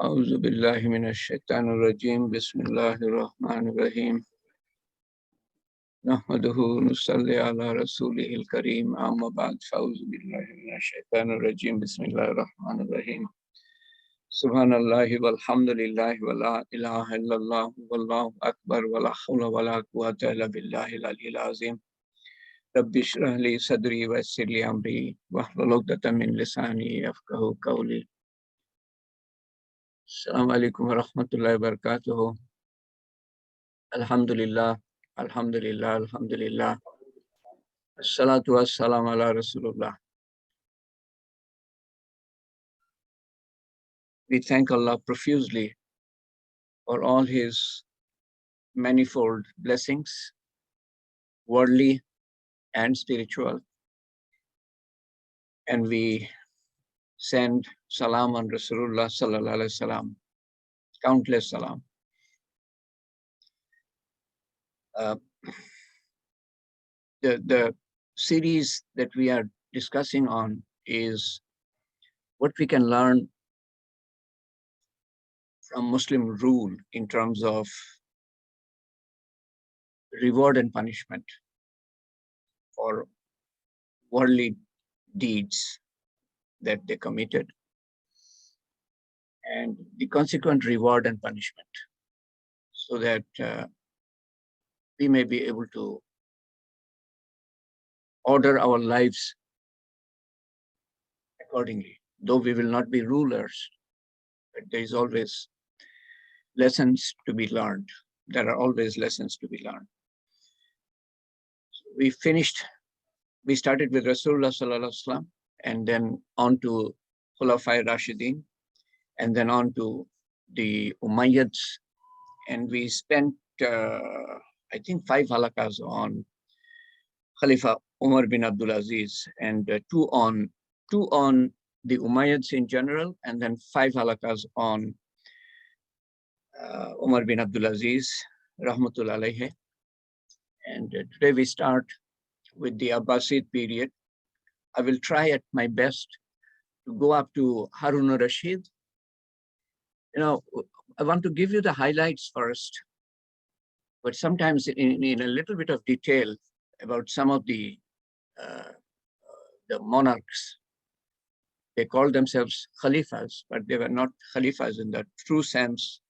أعوذ بالله من الشيطان الرجيم بسم الله الرحمن الرحيم نحمده ونصلي على رسوله الكريم أما بعد فأعوذ بالله من الشيطان الرجيم بسم الله الرحمن الرحيم سبحان الله والحمد لله ولا إله إلا الله والله أكبر ولا حول ولا قوة إلا بالله العلي العظيم رب اشرح لي صدري ويسر لي أمري واحلل عقدة من لساني يفقهوا قولي السلام عليكم ورحمة الله وبركاته Alhamdulillah, Alhamdulillah, Alhamdulillah. Assalatu wassalamu ala Rasulullah. We thank Allah profusely for all His manifold blessings, worldly and spiritual. And we send salam on Rasulullah sallallahu alaihi wasallam, countless salam. The series that we are discussing on is what we can learn from Muslim rule in terms of reward and punishment for worldly deeds that they committed and the consequent reward and punishment, so that we may be able to order our lives accordingly. Though we will not be rulers, but there is always lessons to be learned. There are always lessons to be learned. So we started with Rasulullah sallallahu alaihi wasallam, and then on to Khulafai Rashidin, and then on to the Umayyads. And we spent, I think, 5 halakas on Khalifa Umar bin Abdul Aziz, and two on the Umayyads in general, and then 5 halakas on Umar bin Abdul Aziz, Rahmatul alayhi. And today we start with the Abbasid period. I will try at my best to go up to Harun al-Rashid. You know, I want to give you the highlights first, but sometimes in a little bit of detail about some of the monarchs. They called themselves Khalifas, but they were not Khalifas in the true sense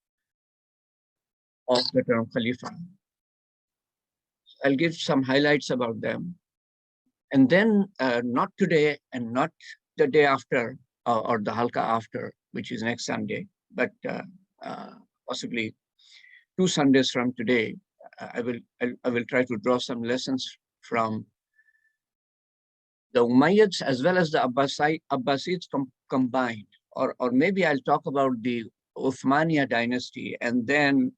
of the term Khalifa. I'll give some highlights about them. And then not today and not the day after or the halka after, which is next Sunday, but possibly 2 Sundays from today, I will try to draw some lessons from the Umayyads as well as the Abbasids combined, or maybe I'll talk about the Uthmania dynasty and then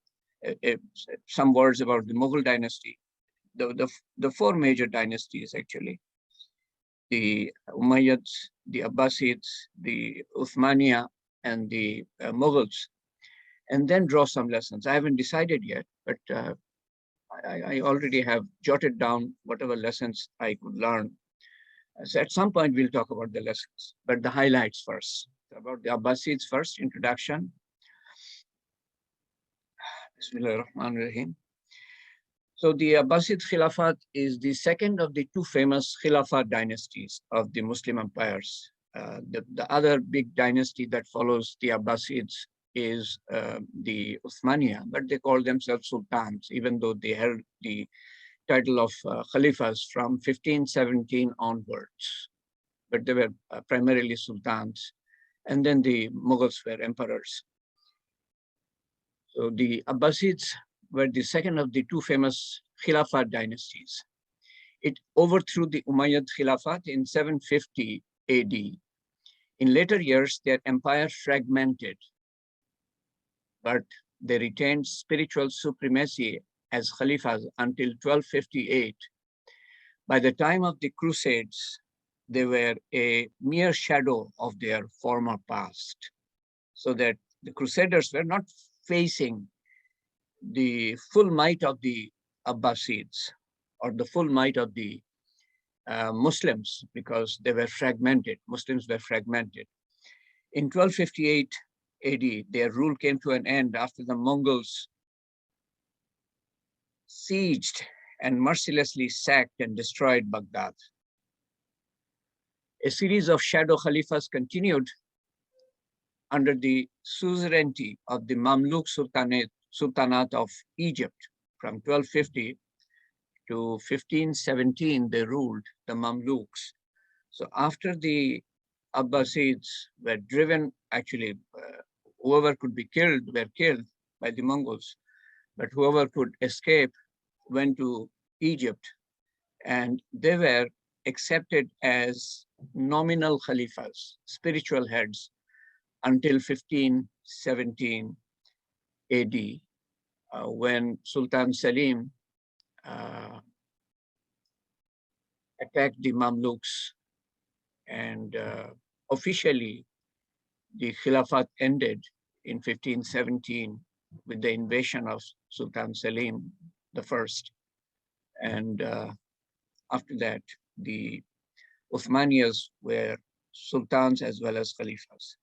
some words about the Mughal dynasty. The 4 major dynasties, actually: the Umayyads, the Abbasids, the Uthmania, and the Mughals, and then draw some lessons. I haven't decided yet, but I already have jotted down whatever lessons I could learn. So at some point, we'll talk about the lessons, but the highlights first. About the Abbasids first, introduction. Bismillahir Rahmanir Rahim. So the Abbasid Khilafat is the second of the 2 famous Khilafat dynasties of the Muslim empires. The other big dynasty that follows the Abbasids is the Uthmania, but they call themselves sultans, even though they held the title of Khalifas from 1517 onwards. But they were primarily sultans. And then the Mughals were emperors. So the Abbasids were the second of the 2 famous Khilafat dynasties. It overthrew the Umayyad Khilafat in 750 AD. In later years, their empire fragmented, but they retained spiritual supremacy as Khalifas until 1258. By the time of the Crusades, they were a mere shadow of their former past, so that the Crusaders were not facing the full might of the Abbasids or the full might of the Muslims, because they were fragmented. Muslims were fragmented. In 1258, AD, their rule came to an end after the Mongols sieged and mercilessly sacked and destroyed Baghdad. A series of shadow Khalifas continued under the suzerainty of the Mamluk Sultanate of Egypt. From 1250 to 1517, they ruled, the Mamluks. So after the Abbasids were driven, actually, whoever could be killed were killed by the Mongols, but whoever could escape went to Egypt, and they were accepted as nominal Khalifas, spiritual heads, until 1517 AD, when Sultan Selim attacked the Mamluks, and officially the Khilafat ended in 1517 with the invasion of Sultan Selim I. And after that, the Uthmaniyas were sultans as well as Khalifas.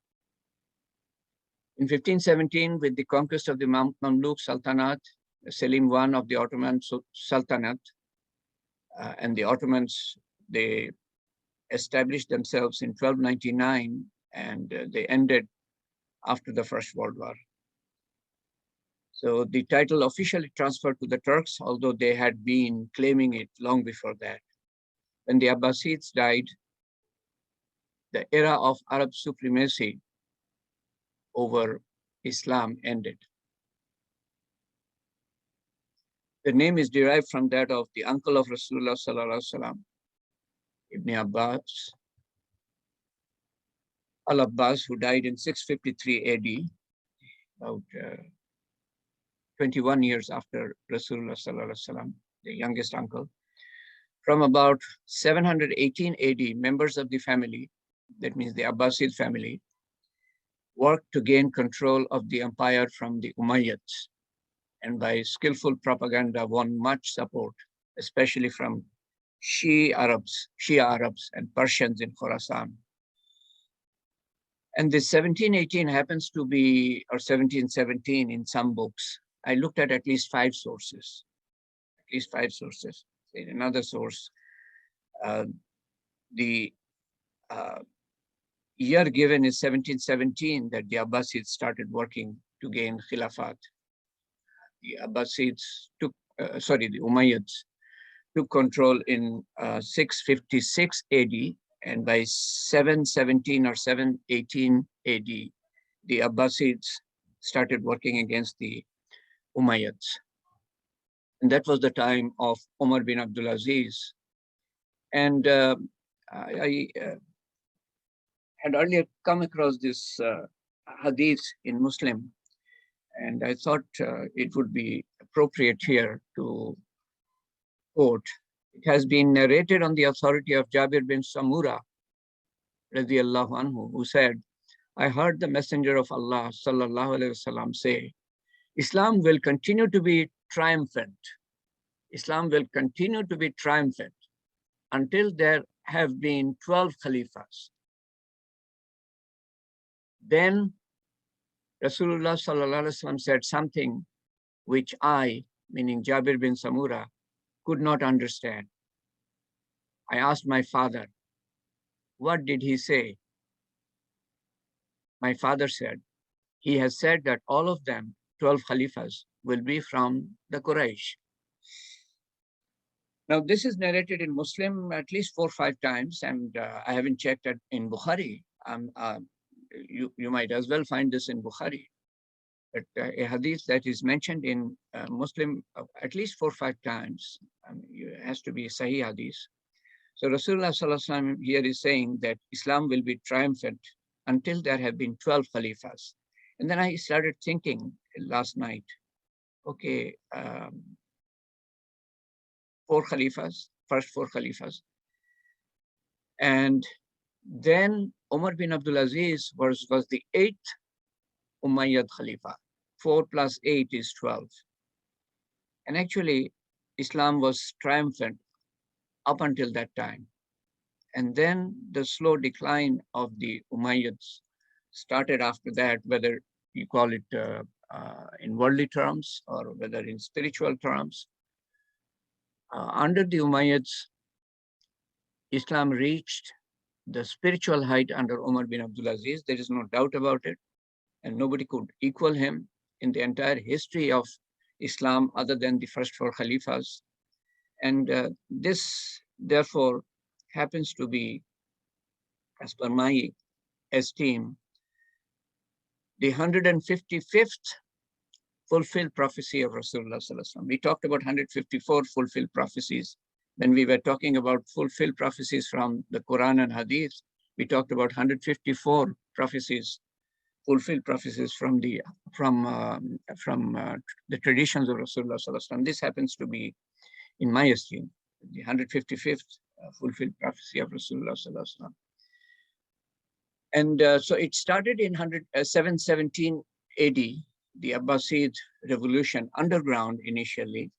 In 1517, with the conquest of the Mamluk Sultanate, Selim I of the Ottoman Sultanate, and the Ottomans, they established themselves in 1299, and they ended after the First World War. So the title officially transferred to the Turks, although they had been claiming it long before that. When the Abbasids died, the era of Arab supremacy over Islam ended. The name is derived from that of the uncle of Rasulullah sallallahu alaihi wasallam, Ibn Abbas, Al-Abbas, who died in 653 AD, about 21 years after Rasulullah sallallahu alaihi wasallam, the youngest uncle. From about 718 AD, members of the family, that means the Abbasid family, worked to gain control of the empire from the Umayyads, and by skillful propaganda won much support, especially from Shia Arabs and Persians in Khorasan. And this 1718 happens to be, or 1717 in some books. I looked at least five sources. In another source, the year given is 1717 that the Abbasids started working to gain Khilafat. The Abbasids took, the Umayyads took control in 656 AD, and by 717 or 718 AD, the Abbasids started working against the Umayyads. And that was the time of Umar bin Abdulaziz. And I had earlier come across this hadith in Muslim, and I thought it would be appropriate here to quote. It has been narrated on the authority of Jabir bin Samura, radiallahu anhu, who said, I heard the Messenger of Allah, sallallahu alaihi wasallam, say, Islam will continue to be triumphant. Islam will continue to be triumphant until there have been 12 Khalifas. Then Rasulullah sallallahu alaihi wasallam said something which I, meaning Jabir bin Samura, could not understand. I asked my father, what did he say? My father said, he has said that all of them, 12 Khalifas, will be from the Quraysh. Now, this is narrated in Muslim at least 4 or 5 times, and I haven't checked it in Bukhari. You might as well find this in Bukhari. But a hadith that is mentioned in Muslim at least 4 or 5 times, it has to be Sahih hadith. So Rasulullah sallallahu alaihi wasallam here is saying that Islam will be triumphant until there have been 12 Khalifas. And then I started thinking last night, okay, 4 Khalifas, first 4 Khalifas. And then Umar bin Abdulaziz was the 8th Umayyad Khalifa. 4 plus 8 is 12. And actually, Islam was triumphant up until that time. And then the slow decline of the Umayyads started after that, whether you call it in worldly terms or whether in spiritual terms. Under the Umayyads, Islam reached the spiritual height under Umar bin Abdulaziz. There is no doubt about it. And nobody could equal him in the entire history of Islam other than the first four Khalifas. And this, therefore, happens to be, as per my esteem, the 155th fulfilled prophecy of Rasulullah Sallallahu Alaihi Wasallam. We talked about 154 fulfilled prophecies. When we were talking about fulfilled prophecies from the Quran and Hadith, we talked about 154 prophecies, fulfilled prophecies from the traditions of Rasulullah Sallallahu Alaihi Wasallam. This happens to be, in my esteem, the 155th fulfilled prophecy of Rasulullah Sallallahu Alaihi Wasallam. And so it started in 717 AD, the Abbasid Revolution, underground initially.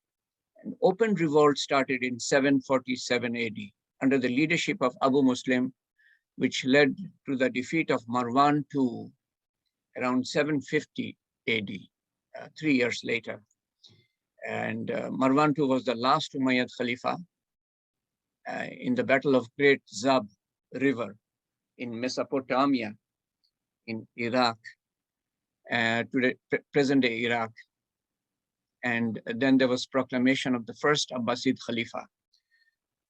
An open revolt started in 747 AD under the leadership of Abu Muslim, which led to the defeat of Marwan II around 750 AD, 3 years later. And Marwan II was the last Umayyad Khalifa in the Battle of Great Zab River in Mesopotamia, in Iraq, today present-day Iraq. And then there was proclamation of the first Abbasid Khalifa,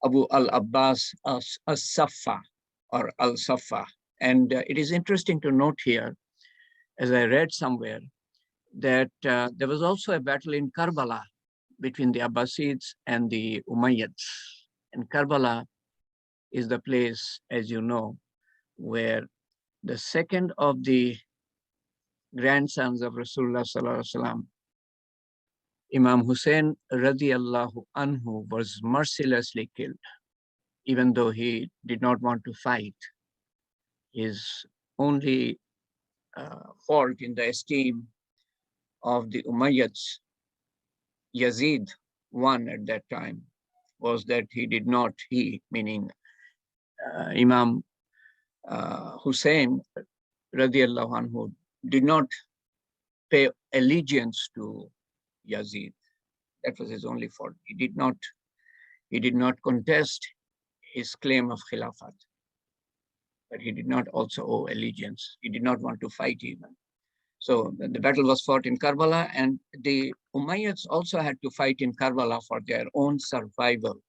Abu al-Abbas as-Saffa or al-Saffa. And it is interesting to note here, as I read somewhere, that there was also a battle in Karbala between the Abbasids and the Umayyads. And Karbala is the place, as you know, where the second of the grandsons of Rasulullah Sallallahu Alaihi Wasallam, Imam Hussein radiallahu anhu, was mercilessly killed, even though he did not want to fight. His only fault in the esteem of the Umayyads, Yazid I at that time, was that he did not, meaning Imam Hussein radiallahu anhu, did not pay allegiance to Yazid. That was his only fault. He did not contest his claim of Khilafat, but he did not also owe allegiance. He did not want to fight even. So the battle was fought in Karbala, and the Umayyads also had to fight in Karbala for their own survival.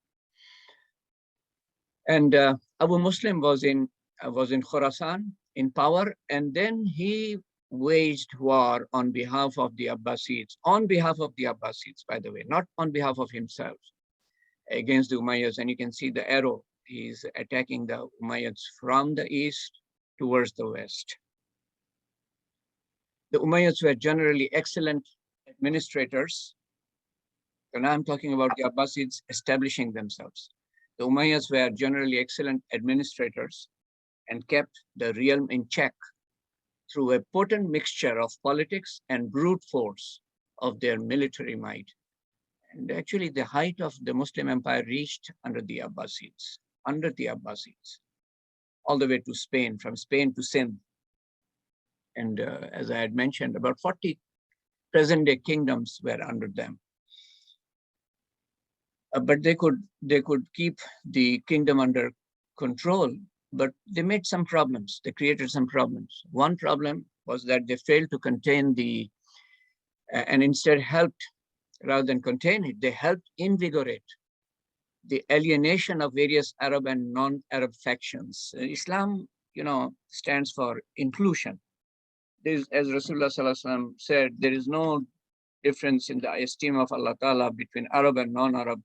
And Abu Muslim was in Khorasan in power, and then he waged war on behalf of the Abbasids, by the way, not on behalf of himself, against the Umayyads. And you can see the arrow. He's attacking the Umayyads from the east towards the west. The Umayyads were generally excellent administrators. And I'm talking about the Abbasids establishing themselves. The Umayyads were generally excellent administrators and kept the realm in check through a potent mixture of politics and brute force of their military might. And actually the height of the Muslim empire reached under the Abbasids, all the way to Spain, from Spain to Sindh. And as I had mentioned, about 40 present-day kingdoms were under them. But they could keep the kingdom under control, but they made some problems. They created some problems. One problem was that they failed to contain and instead helped, rather than contain it, they helped invigorate the alienation of various Arab and non-Arab factions. Islam, stands for inclusion. As Rasulullah Sallallahu Alaihi Wasallam said, there is no difference in the esteem of Allah Ta'ala between Arab and non-Arab,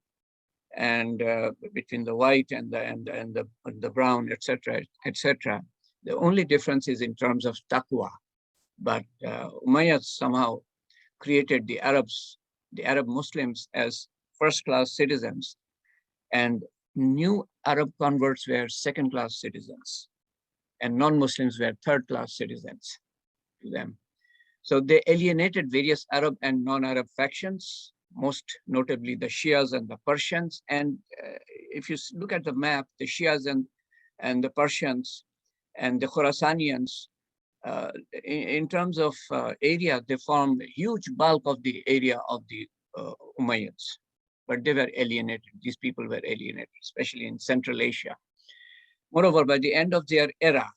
and between the white and the brown, etc., etc. The only difference is in terms of taqwa. But Umayyads somehow created the Arab Muslims as first-class citizens, and new Arab converts were second-class citizens, and non-Muslims were third-class citizens to them. So they alienated various Arab and non-Arab factions, most notably the Shias and the Persians. And if you look at the map, the Shias and the Persians and the Khorasanians in terms of area, they formed a huge bulk of the area of the Umayyads, but they were alienated. These people were alienated, especially in Central Asia. Moreover, by the end of their era,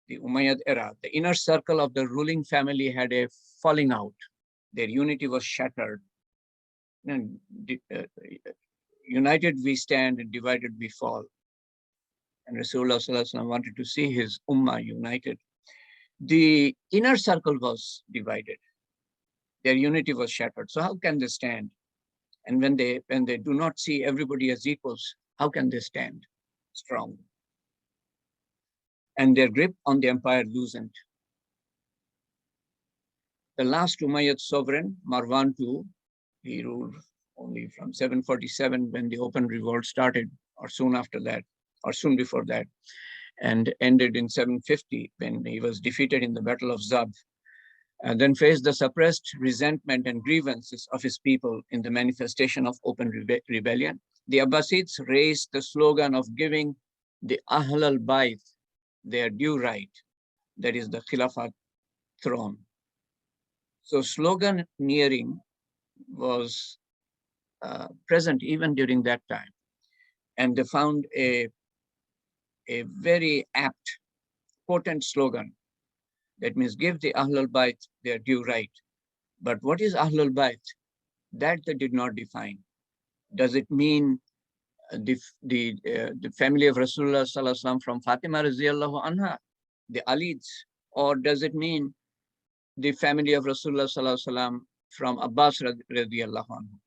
the Umayyad era, the inner circle of the ruling family had a falling out. Their unity was shattered. And united we stand and divided we fall. And Rasulullah wanted to see his ummah united. The inner circle was divided. Their unity was shattered. So how can they stand? And when they do not see everybody as equals, how can they stand strong? And their grip on the empire loosened. The last Umayyad sovereign, Marwan II, he ruled only from 747 when the open revolt started, or soon after that, or soon before that, and ended in 750 when he was defeated in the Battle of Zab, and then faced the suppressed resentment and grievances of his people in the manifestation of open rebellion. The Abbasids raised the slogan of giving the Ahl al-Bayt their due right, that is the Khilafat throne. So sloganeering was present even during that time. And they found a very apt, potent slogan. That means give the Ahl al-Bayt their due right. But what is Ahl al-Bayt? That they did not define. Does it mean the family of Rasulullah sallallahu alaihi wasallam from Fatima radiallahu anha, the Alids? Or does it mean the family of Rasulullah sallallahu alaihi wasallam from Abbas radiallahu anhu?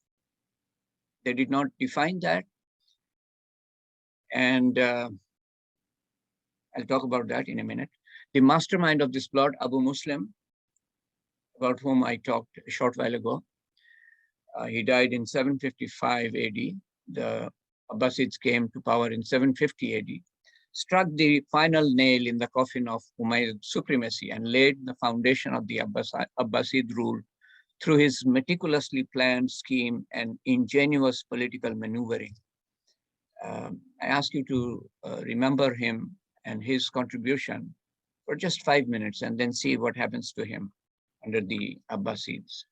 They did not define that. And I'll talk about that in a minute. The mastermind of this plot, Abu Muslim, about whom I talked a short while ago, he died in 755 AD. The Abbasids came to power in 750 AD, struck the final nail in the coffin of Umayyad supremacy and laid the foundation of the Abbasid rule through his meticulously planned scheme and ingenious political maneuvering. I ask you to remember him and his contribution for just 5 minutes and then see what happens to him under the Abbasids.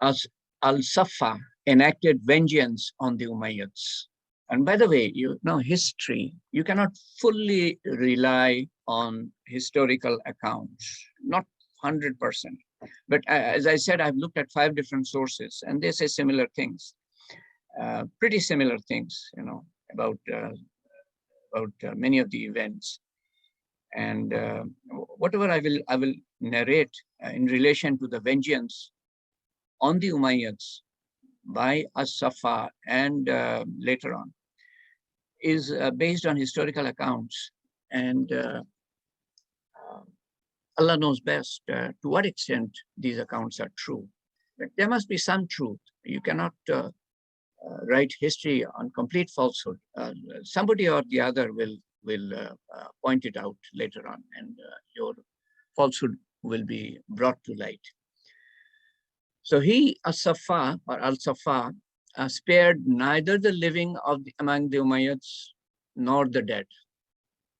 As Al-Safa enacted vengeance on the Umayyads. And by the way, you know history, you cannot fully rely on historical accounts, not 100%. But as I said, I've looked at 5 different sources and they say similar things, pretty similar things, you know, about many of the events. And whatever I will narrate in relation to the vengeance on the Umayyads by As-Safa and later on is based on historical accounts. And Allah knows best to what extent these accounts are true. But there must be some truth. You cannot write history on complete falsehood. Somebody or the other will point it out later on, and your falsehood will be brought to light. So he, As-Safa or Al-Safa, spared neither the living among the Umayyads nor the dead.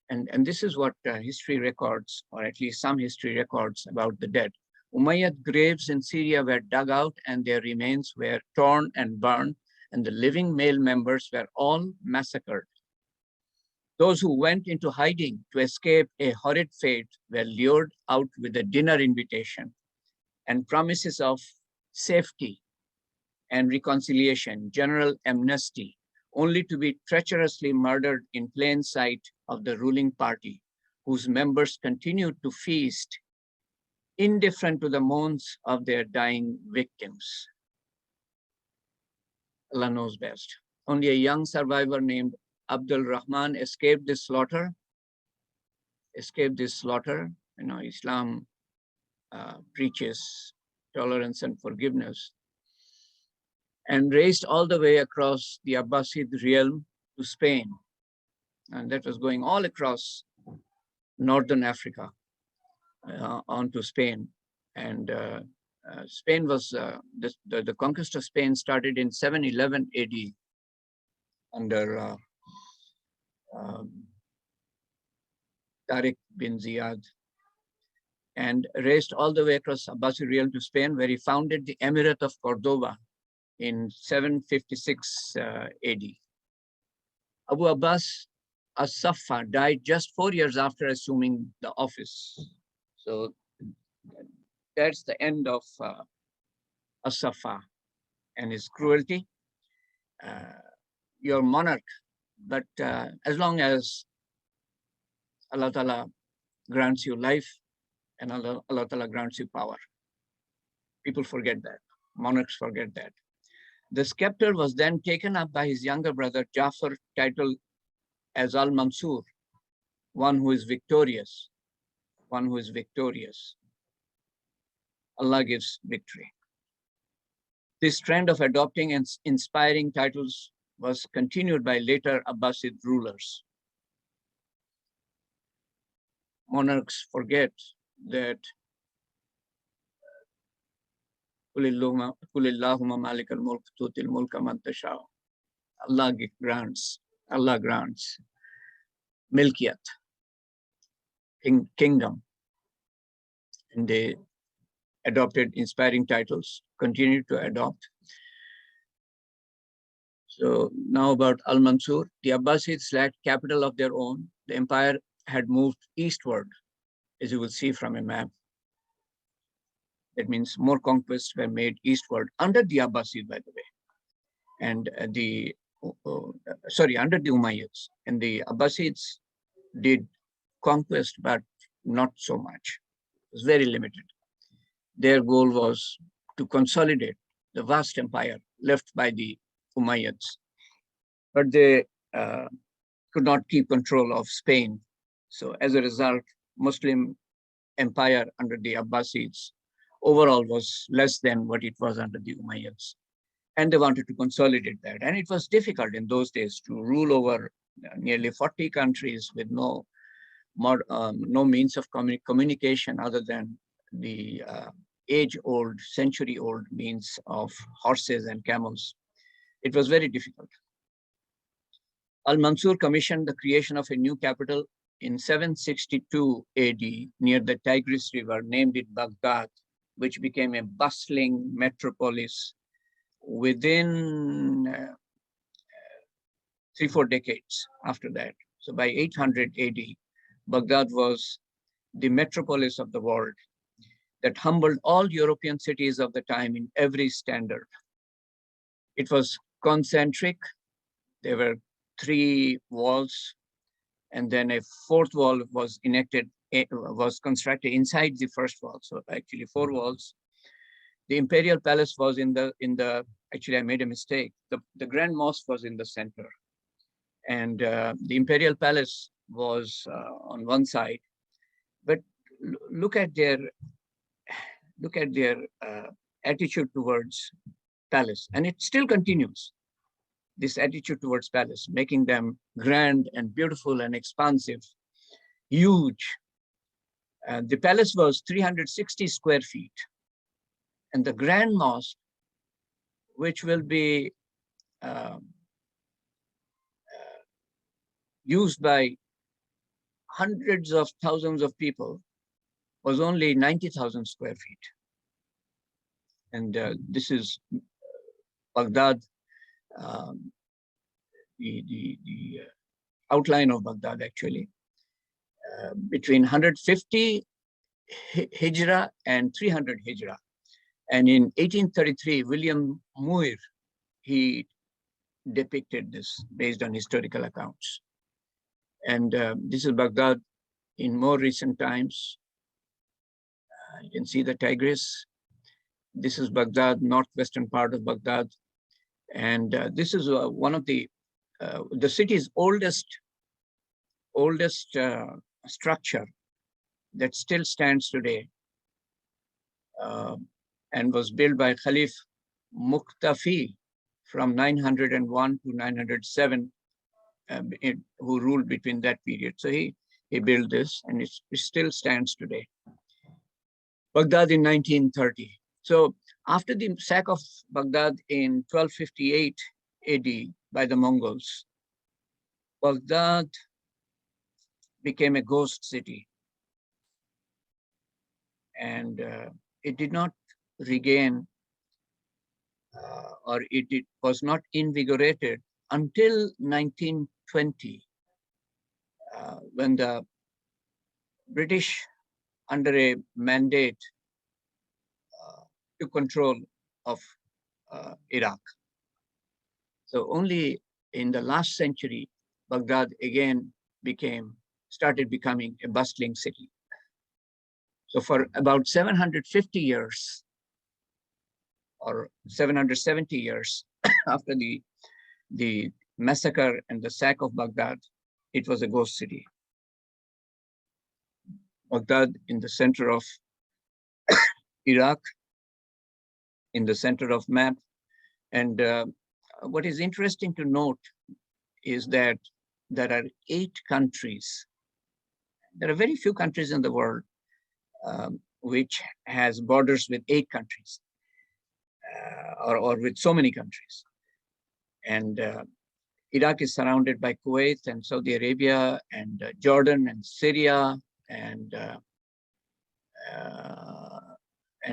And this is what history records, or at least some history records about the dead. Umayyad graves in Syria were dug out and their remains were torn and burned, and the living male members were all massacred. Those who went into hiding to escape a horrid fate were lured out with a dinner invitation and promises of safety and reconciliation, general amnesty, only to be treacherously murdered in plain sight of the ruling party, whose members continued to feast, indifferent to the moans of their dying victims. Allah knows best. Only a young survivor named Abdul Rahman escaped this slaughter. You know, Islam preaches tolerance and forgiveness, and raced all the way across the Abbasid realm to Spain. And that was going all across northern Africa onto Spain. And Spain was, the conquest of Spain started in 711 AD under Tariq bin Ziyad, and raced all the way across Abbasid realm to Spain, where he founded the Emirate of Cordoba in 756 AD. Abu Abbas as-Saffa died just 4 years after assuming the office. So that's the end of as-Saffa and his cruelty. Your monarch, but as long as Allah Ta'ala grants you life and Allah Ta'ala grants you power, people forget that. Monarchs forget that. The scepter was then taken up by his younger brother Jafar, titled as Al-Mansur, one who is victorious. One who is victorious. Allah gives victory. This trend of adopting and inspiring titles was continued by later Abbasid rulers. Monarchs forget that Allah grants milkiyat, kingdom, and they adopted inspiring titles, continued to adopt. So now about Al-Mansur, the Abbasids lacked capital of their own. The empire had moved eastward, as you will see from a map. That means more conquests were made eastward under the Abbasid, by the way, and under the Umayyads. And the Abbasids did conquest, but not so much. It was very limited. Their goal was to consolidate the vast empire left by the Umayyads, but they could not keep control of Spain. So as a result, Muslim empire under the Abbasids overall was less than what it was under the Umayyads. And they wanted to consolidate that. And it was difficult in those days to rule over nearly 40 countries with no means of communication other than the age-old, century-old means of horses and camels. It was very difficult. Al-Mansur commissioned the creation of a new capital in 762 AD near the Tigris River, named it Baghdad, which became a bustling metropolis within 3-4 decades after that. So by 800 AD, Baghdad was the metropolis of the world that humbled all European cities of the time in every standard. It was concentric. There were 3 walls, and then a 4th wall was constructed inside the first wall. So actually 4 walls. The imperial palace was actually I made a mistake. The Grand Mosque was in the center. And the imperial palace was on one side. But look at their attitude towards palace. And it still continues, this attitude towards palace, making them grand and beautiful and expansive, huge. The palace was 360 square feet. And the Grand Mosque, which will be used by hundreds of thousands of people, was only 90,000 square feet. And this is Baghdad, the outline of Baghdad, actually. Between 150 Hijra and 300 Hijra. And in 1833, William Muir, he depicted this based on historical accounts. And this is Baghdad in more recent times. You can see the Tigris. This is Baghdad, northwestern part of Baghdad. And this is one of the city's oldest structure that still stands today, and was built by Khalif Muqtafi from 901 to 907, who ruled between that period. So he built this, and it still stands today. Baghdad in 1930. So after the sack of Baghdad in 1258 AD by the Mongols, Baghdad became a ghost city. And it did not regain or it was not invigorated until 1920, when the British, under a mandate, took control of Iraq. So only in the last century, Baghdad again started becoming a bustling city. So for about 750 years or 770 years after the massacre and the sack of Baghdad, it was a ghost city. Baghdad in the center of Iraq, in the center of map. And what is interesting to note is that there are 8 countries. There are very few countries in the world which has borders with 8 countries or with so many countries. And Iraq is surrounded by Kuwait and Saudi Arabia and Jordan and Syria and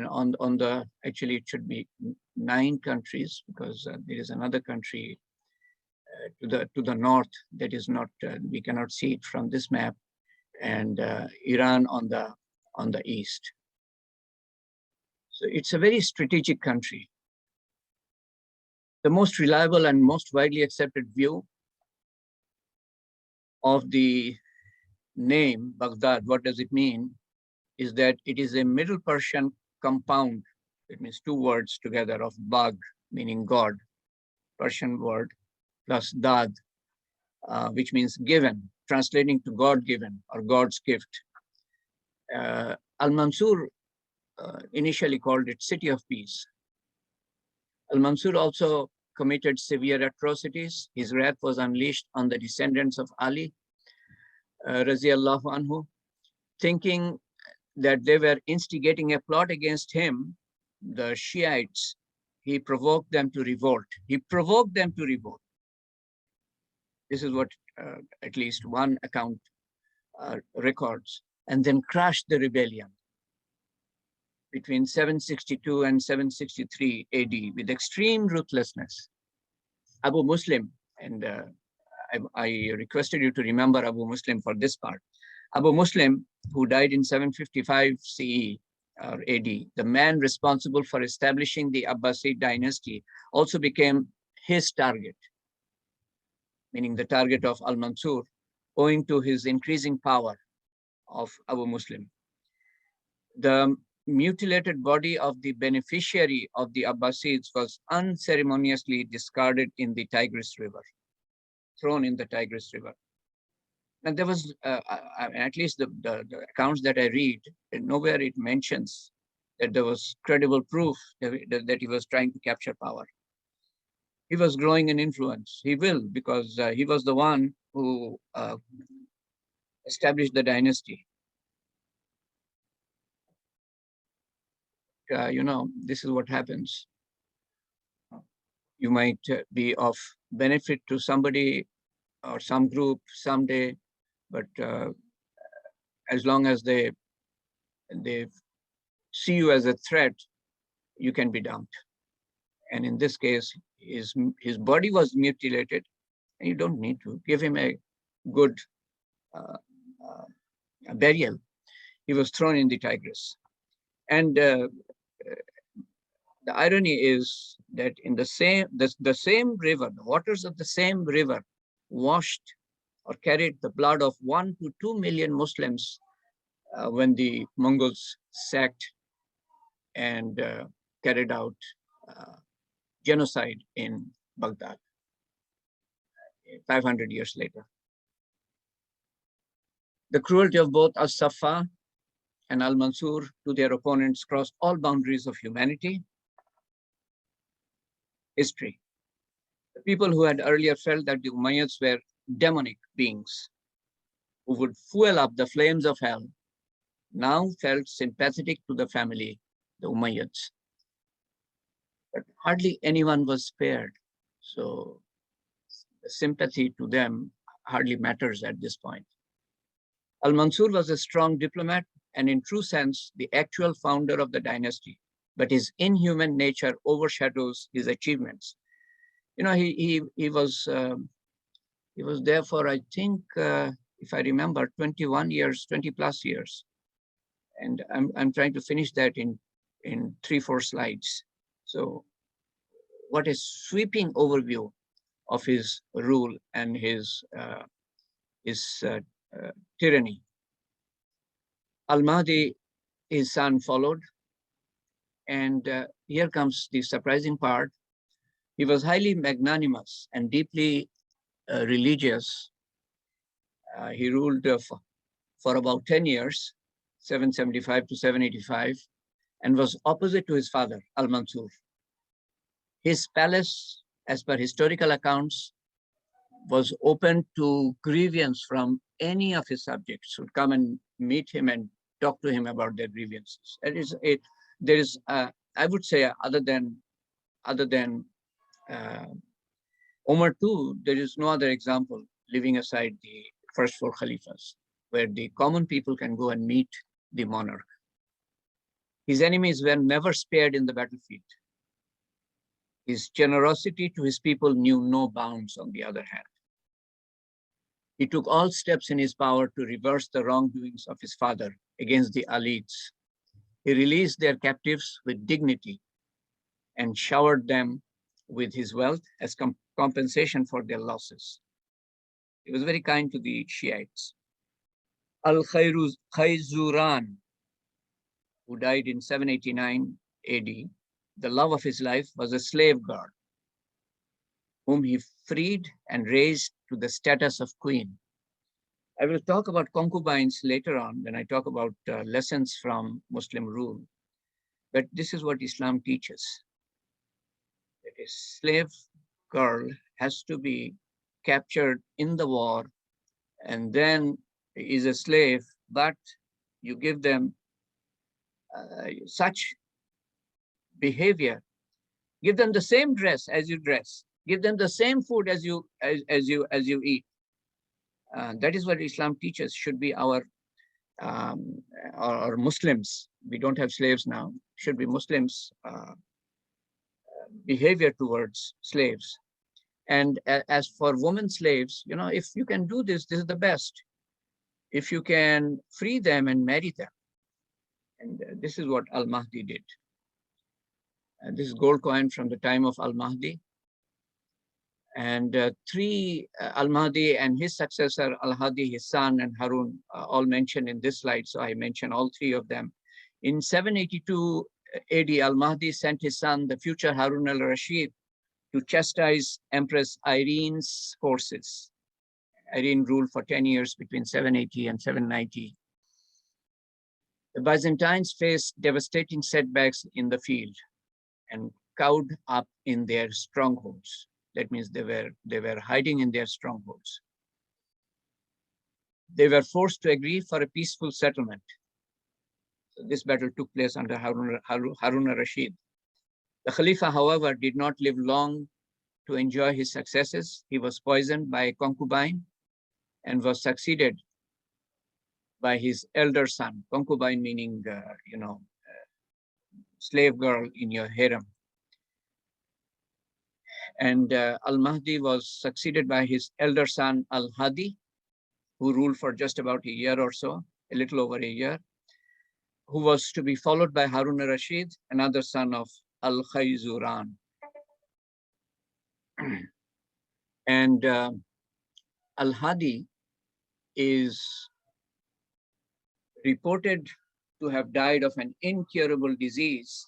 on the, actually it should be 9 countries, because there is another country to the north that is not, we cannot see it from this map, and Iran on the east. So it's a very strategic country. The most reliable and most widely accepted view of the name Baghdad, what does it mean, is that it is a Middle Persian compound. It means 2 words together of Bag, meaning God, Persian word, plus Dad, which means given, translating to God-given or God's gift. Al-Mansur initially called it City of Peace. Al-Mansur also committed severe atrocities. His wrath was unleashed on the descendants of Ali, Raziallahu anhu, thinking that they were instigating a plot against him, the Shiites. He provoked them to revolt. He provoked them to revolt. This is what at least one account records, and then crushed the rebellion between 762 and 763 AD with extreme ruthlessness. Abu Muslim, and I requested you to remember Abu Muslim for this part. Abu Muslim, who died in 755 CE or AD, the man responsible for establishing the Abbasid dynasty, also became his target, meaning the target of Al-Mansur, owing to his increasing power of Abu Muslim. The mutilated body of the beneficiary of the Abbasids was unceremoniously discarded in the Tigris River, thrown in the Tigris River. And there was, at least the accounts that I read, nowhere it mentions that there was credible proof that he was trying to capture power. He was growing in influence. He will, because he was the one who established the dynasty. You know, this is what happens. You might be of benefit to somebody or some group someday, but as long as they see you as a threat, you can be dumped. And in this case, his body was mutilated, and you don't need to give him a good burial. He was thrown in the Tigris. And the irony is that in the same river, the waters of the same river washed or carried the blood of 1 to 2 million Muslims when the Mongols sacked and carried out genocide in Baghdad 500 years later. The cruelty of both As-Saffah and Al-Mansur to their opponents crossed all boundaries of humanity. History. The people who had earlier felt that the Umayyads were demonic beings who would fuel up the flames of hell now felt sympathetic to the family, the Umayyads. But hardly anyone was spared. So the sympathy to them hardly matters at this point. Al-Mansur was a strong diplomat and in true sense, the actual founder of the dynasty, but his inhuman nature overshadows his achievements. You know, he was there for, I think, if I remember, 21 years, 20 plus years. And I'm trying to finish that in 3-4 slides. So what a sweeping overview of his rule and his tyranny. Al-Mahdi, his son, followed. And here comes the surprising part. He was highly magnanimous and deeply religious. He ruled for about 10 years, 775 to 785, and was opposite to his father, Al-Mansur. His palace, as per historical accounts, was open to grievance from any of his subjects who would come and meet him and talk to him about their grievances. There is, I would say, other than Omar too, there is no other example, leaving aside the first 4 Khalifas, where the common people can go and meet the monarch. His enemies were never spared in the battlefield. His generosity to his people knew no bounds, on the other hand. He took all steps in his power to reverse the wrongdoings of his father against the Alids. He released their captives with dignity and showered them with his wealth as compensation for their losses. He was very kind to the Shiites. Al-Khayzuran, who died in 789 AD, the love of his life was a slave girl, whom he freed and raised to the status of queen. I will talk about concubines later on when I talk about lessons from Muslim rule. But this is what Islam teaches. That a slave girl has to be captured in the war and then is a slave, but you give them such behavior, give them the same dress as you dress, give them the same food as you eat. That is what Islam teaches should be our Muslims. We don't have slaves now. Should be Muslims' behavior towards slaves. And as for women slaves, you know, if you can do this, this is the best. If you can free them and marry them. And this is what Al-Mahdi did. This is gold coin from the time of Al-Mahdi. And Al-Mahdi and his successor, Al-Hadi, his son, and Harun, all mentioned in this slide. So I mentioned all 3 of them. In 782 AD, Al-Mahdi sent his son, the future Harun al-Rashid, to chastise Empress Irene's forces. Irene ruled for 10 years between 780 and 790. The Byzantines faced devastating setbacks in the field and cowed up in their strongholds. That means they were hiding in their strongholds. They were forced to agree for a peaceful settlement. So this battle took place under Harun al-Rashid. The Khalifa, however, did not live long to enjoy his successes. He was poisoned by a concubine and was succeeded by his elder son. Concubine meaning, slave girl in your harem. And Al-Mahdi was succeeded by his elder son, Al-Hadi, who ruled for just about a year or so, a little over a year, who was to be followed by Harun al-Rashid, another son of Al-Khayzuran. And Al-Hadi is reported to have died of an incurable disease.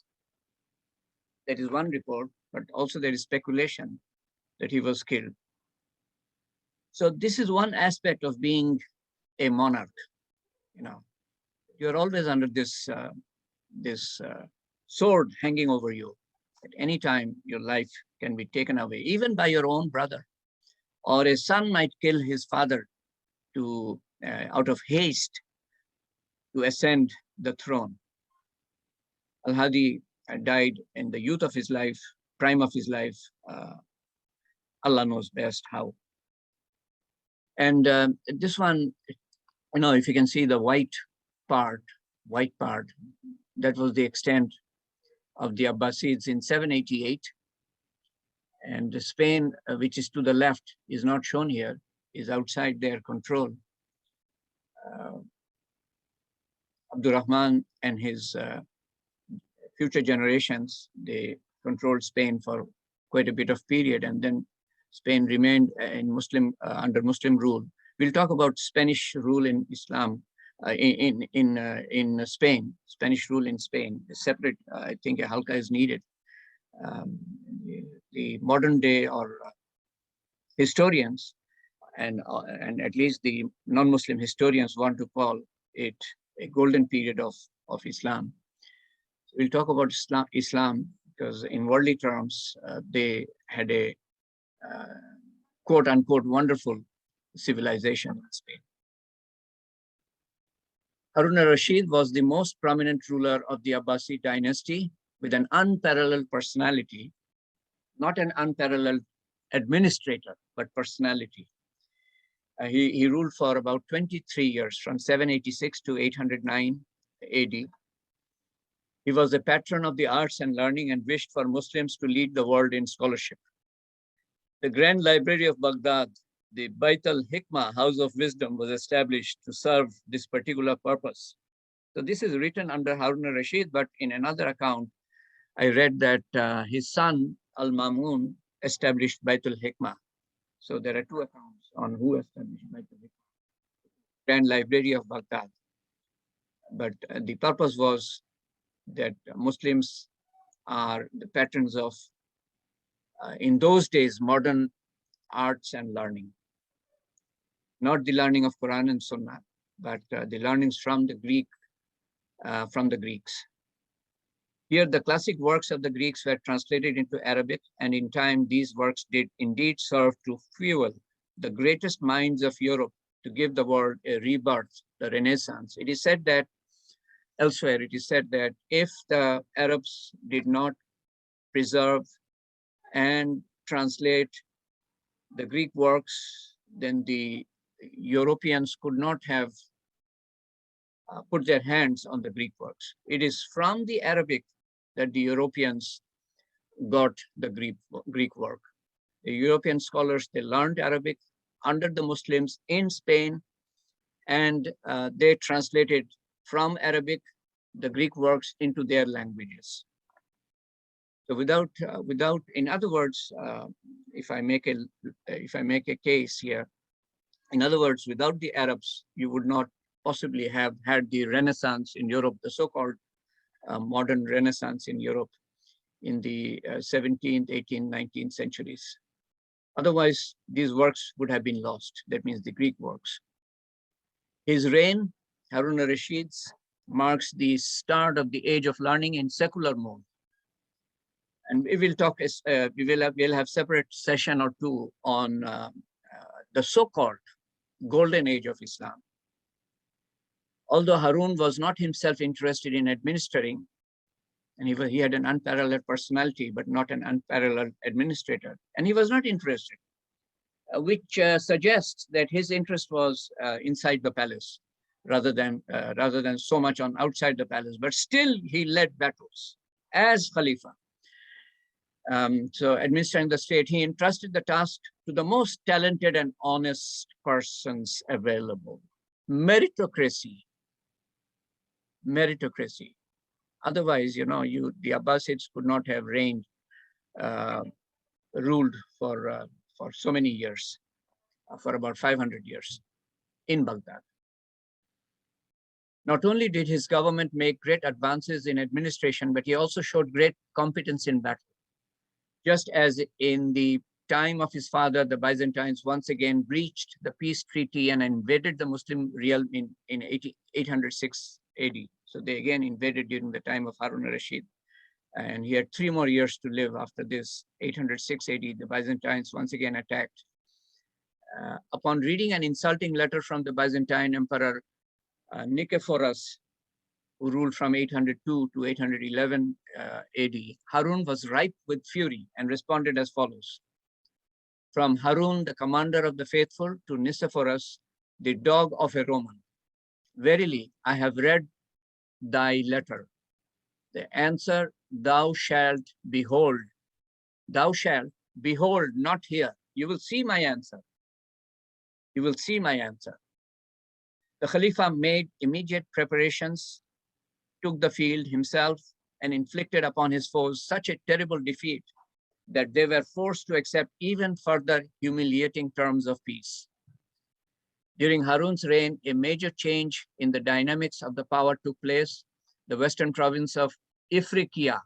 That is one report, but also there is speculation that he was killed. So this is one aspect of being a monarch. You know, you're always under this sword hanging over you. At any time, your life can be taken away, even by your own brother. Or a son might kill his father to out of haste to ascend the throne. Al-Hadi died in the youth of his life, prime of his life. Allah knows best how. And this one You know, if you can see the white part, that was the extent of the Abbasids in 788. And Spain, which is to the left, is not shown here, is outside their control. Abdurrahman and his future generations, they controlled Spain for quite a bit of period, and then Spain remained in under Muslim rule. We'll talk about Spanish rule in Islam, in Spain. Spanish rule in Spain is separate. I think a halqa is needed. The modern day or historians and at least the non-Muslim historians want to call it a golden period of Islam. We'll talk about Islam because in worldly terms, they had a quote unquote wonderful civilization in Spain. Harun al-Rashid was the most prominent ruler of the Abbasid dynasty with an unparalleled personality, not an unparalleled administrator, but personality. He ruled for about 23 years, from 786 to 809 AD. He was the patron of the arts and learning and wished for Muslims to lead the world in scholarship. The Grand Library of Baghdad, the Bait al-Hikmah, House of Wisdom, was established to serve this particular purpose. So this is written under Harun al-Rashid, but in another account, I read that his son, Al-Mamun, established Bait al-Hikmah. So there are two accounts on who established Bait al-Hikmah. Grand Library of Baghdad. But the purpose was that Muslims are the patrons of, in those days, modern arts and learning. Not the learning of Quran and Sunnah, but the learnings from the Greeks. Here, the classic works of the Greeks were translated into Arabic, and in time, these works did indeed serve to fuel the greatest minds of Europe to give the world a rebirth, the Renaissance. It is said that elsewhere, it is said that if the Arabs did not preserve and translate the Greek works, then the Europeans could not have put their hands on the Greek works. It is from the Arabic that the Europeans got the Greek work. The European scholars, they learned Arabic under the Muslims in Spain, and they translated from Arabic the Greek works into their languages. So without, in other words, if I make a case here, in other words, without the Arabs, you would not possibly have had the Renaissance in Europe, the so-called modern Renaissance in Europe in the 17th, 18th, 19th centuries. Otherwise, these works would have been lost. That means the Greek works. His reign, Harun al-Rashid's, marks the start of the age of learning in secular mode. And we will talk, we'll have separate session or two on the so-called golden age of Islam. Although Harun was not himself interested in administering, and he had an unparalleled personality, but not an unparalleled administrator, and he was not interested, which suggests that his interest was inside the palace rather than so much on outside the palace. But still, he led battles as Khalifa. So administering the state, he entrusted the task to the most talented and honest persons available. Meritocracy. Otherwise, you know, the Abbasids could not have reigned, ruled for so many years, for about 500 years in Baghdad. Not only did his government make great advances in administration, but he also showed great competence in battle. Just as in the time of his father, the Byzantines once again breached the peace treaty and invaded the Muslim realm in 806 AD. So they again invaded during the time of Harun al-Rashid. And he had 3 more years to live after this. 806 AD, the Byzantines once again attacked. Upon reading an insulting letter from the Byzantine Emperor Nicephorus, who ruled from 802 to 811 AD, Harun was ripe with fury and responded as follows. From Harun, the commander of the faithful, to Nicephorus, the dog of a Roman. Verily, I have read thy letter. The answer, thou shalt behold. Thou shalt behold, not here. You will see my answer. You will see my answer. The Khalifa made immediate preparations, took the field himself, and inflicted upon his foes such a terrible defeat that they were forced to accept even further humiliating terms of peace. During Harun's reign, a major change in the dynamics of the power took place. The western province of Ifriqiya,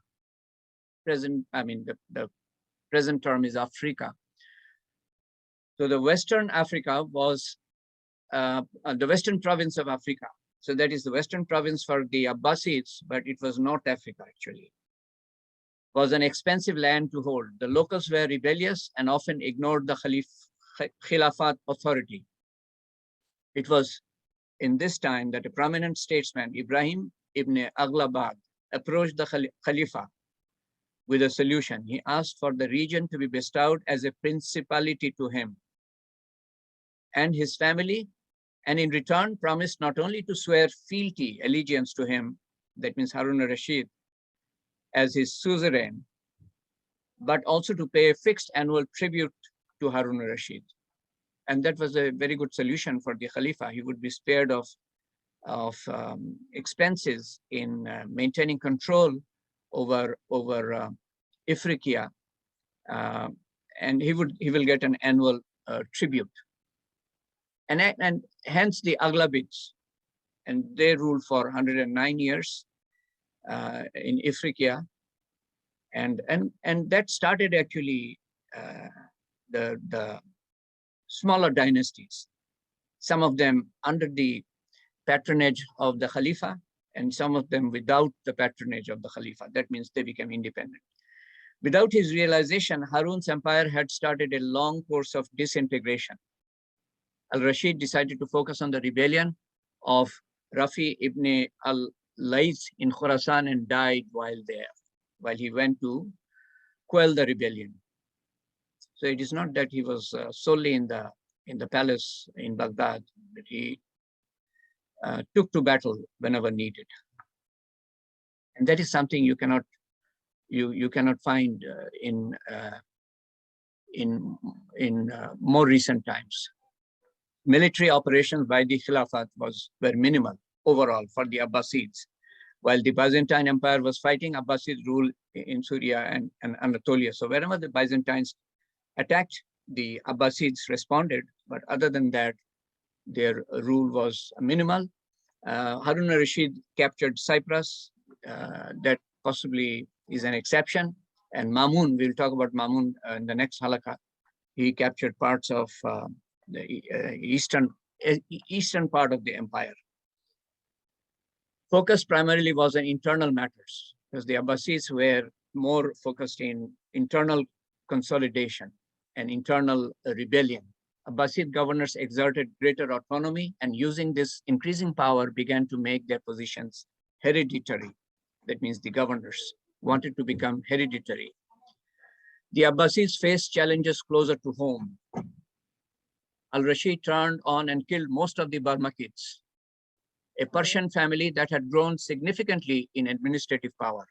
the present term is Africa. So the Western Africa was the western province of Africa. So that is the western province for the Abbasids, but it was North Africa actually. Was an expensive land to hold. The locals were rebellious and often ignored the Khilafat authority. It was in this time that a prominent statesman, Ibrahim ibn Aghlabad, approached the Khalifa with a solution. He asked for the region to be bestowed as a principality to him and his family, and in return promised not only to swear fealty, allegiance to him, that means Harun al-Rashid, as his suzerain, but also to pay a fixed annual tribute to Harun al-Rashid. And that was a very good solution for the Khalifa. He would be spared of expenses in maintaining control over Ifriqiya, and he will get an annual tribute. And hence the Aghlabids, and they ruled for 109 years in Ifriqiya, and that started actually the smaller dynasties, some of them under the patronage of the Khalifa, and some of them without the patronage of the Khalifa. That means they became independent. Without his realization, Harun's empire had started a long course of disintegration. Al-Rashid decided to focus on the rebellion of Rafi ibn al-Layth in Khorasan and died while he went to quell the rebellion. So it is not that he was solely in the palace in Baghdad, but he took to battle whenever needed. And that is something you cannot find in more recent times. Military operations by the Khilafat were minimal overall for the Abbasids. While the Byzantine Empire was fighting, Abbasid rule in Syria and Anatolia. So wherever the Byzantines attacked, the Abbasids responded. But other than that, their rule was minimal. Harun al-Rashid captured Cyprus. That possibly is an exception. And Mamun, we'll talk about Mamun in the next halakha. He captured parts of the eastern part of the empire. Focus primarily was on internal matters, because the Abbasids were more focused in internal consolidation and internal rebellion. Abbasid governors exerted greater autonomy, and using this increasing power began to make their positions hereditary. That means the governors wanted to become hereditary. The Abbasids faced challenges closer to home. Al-Rashid turned on and killed most of the Barmakids, a Persian family that had grown significantly in administrative power,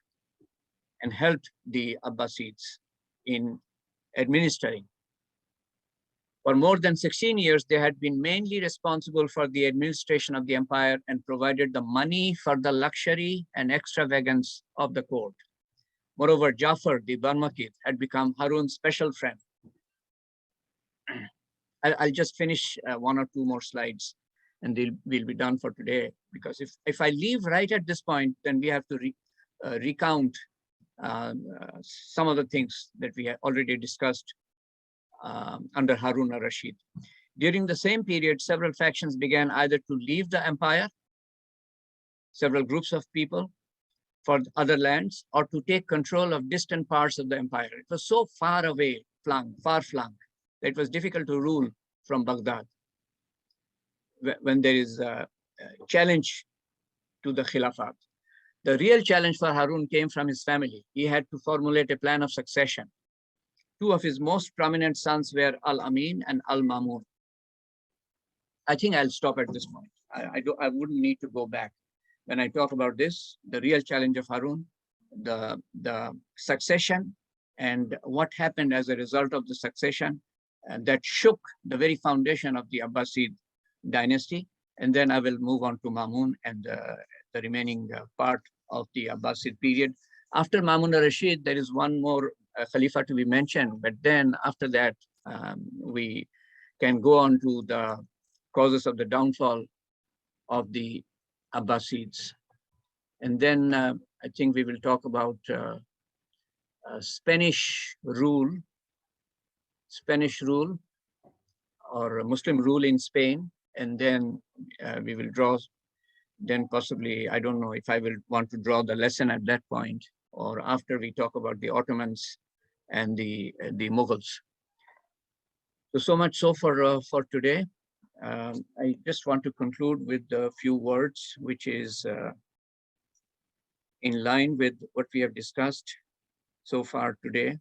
and helped the Abbasids in administering. For more than 16 years, they had been mainly responsible for the administration of the empire and provided the money for the luxury and extravagance of the court. Moreover, Jafar, the Barmakid, had become Harun's special friend. I'll just finish one or two more slides, and we'll be done for today. Because if I leave right at this point, then we have to recount some of the things that we have already discussed under Harun al-Rashid. During the same period, several factions began either to leave the empire, several groups of people, for other lands, or to take control of distant parts of the empire. It was so far away, far-flung, that it was difficult to rule from Baghdad. When there is a challenge to the Khilafat. The real challenge for Harun came from his family. He had to formulate a plan of succession. Two of his most prominent sons were Al-Amin and Al-Mamun. I think I'll stop at this point. I wouldn't need to go back. When I talk about this, the real challenge of Harun, the succession, and what happened as a result of the succession, that shook the very foundation of the Abbasid dynasty. And then I will move on to Mamun and the remaining part of the Abbasid period. After Mamun al-Rashid, there is one more Khalifa to be mentioned, but then after that, we can go on to the causes of the downfall of the Abbasids. And then I think we will talk about Spanish rule or Muslim rule in Spain. And then we will draw, then possibly, I don't know if I will want to draw the lesson at that point or after we talk about the Ottomans and the Mughals. So much so for today. I just want to conclude with a few words, which is in line with what we have discussed so far today,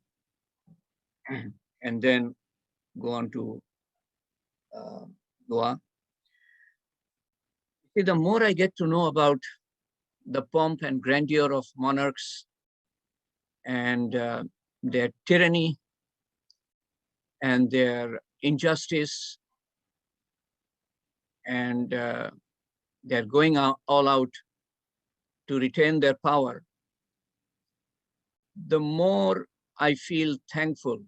and then go on to dua. See, the more I get to know about the pomp and grandeur of monarchs and their tyranny and their injustice, and they're going all out to retain their power, the more I feel thankful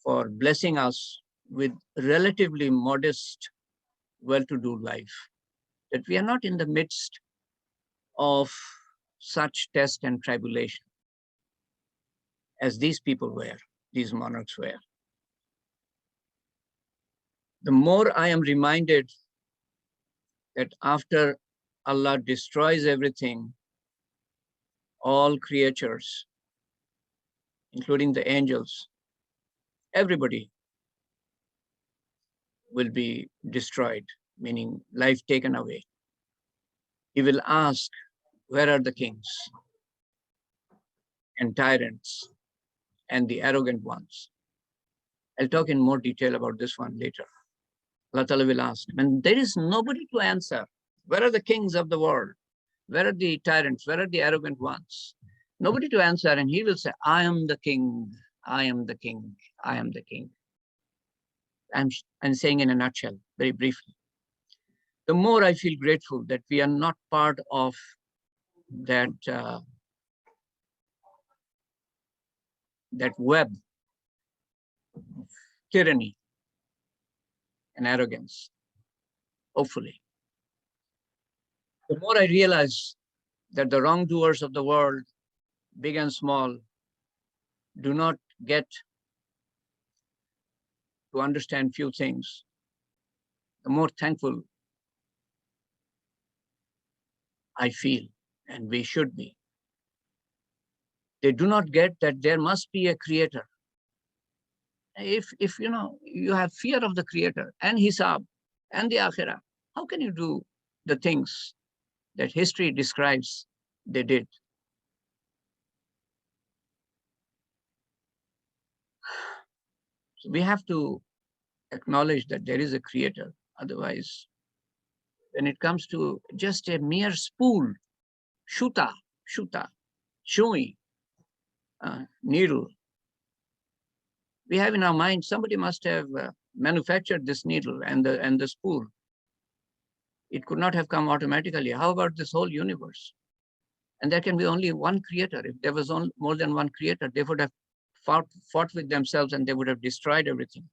for blessing us with relatively modest, well-to-do life, that we are not in the midst of such test and tribulation as these people were, these monarchs were. The more I am reminded that after Allah destroys everything, all creatures, including the angels, everybody will be destroyed, meaning life taken away. He will ask, where are the kings and tyrants and the arrogant ones? I'll talk in more detail about this one later. Allah Ta'ala will ask, and there is nobody to answer. Where are the kings of the world? Where are the tyrants? Where are the arrogant ones? Nobody to answer, and he will say, I am the king, I am the king, I am the king. I'm saying in a nutshell, very briefly. The more I feel grateful that we are not part of that, that web of tyranny and arrogance, hopefully. The more I realize that the wrongdoers of the world, big and small, do not get to understand few things, the more thankful I feel, and we should be. They do not get that there must be a creator. If you know, you have fear of the creator and Hisab and the Akhirah, how can you do the things that history describes they did? So we have to acknowledge that there is a creator. Otherwise, when it comes to just a mere spool, shuta, shui, needle, we have in our mind, somebody must have manufactured this needle and the spool. It could not have come automatically. How about this whole universe? And there can be only one creator. If there was more than one creator, they would have fought with themselves and they would have destroyed everything.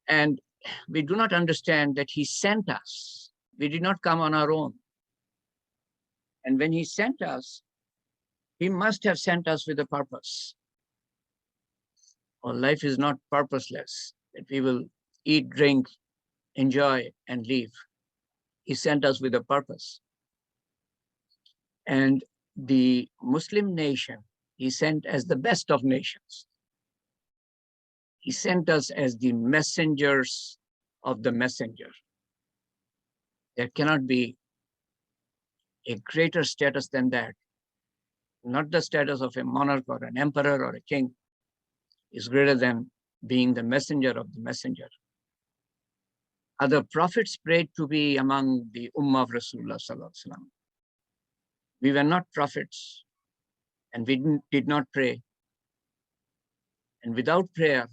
And we do not understand that he sent us. We did not come on our own. And when he sent us, he must have sent us with a purpose. Our life is not purposeless, that we will eat, drink, enjoy, and leave. He sent us with a purpose. And the Muslim nation, he sent as the best of nations. He sent us as the messengers of the messenger. There cannot be a greater status than that. Not the status of a monarch or an emperor or a king, is greater than being the messenger of the messenger. Other prophets prayed to be among the Ummah of Rasulullah sallallahu alaihi wasallam. We were not prophets, and we did not pray. And without prayer,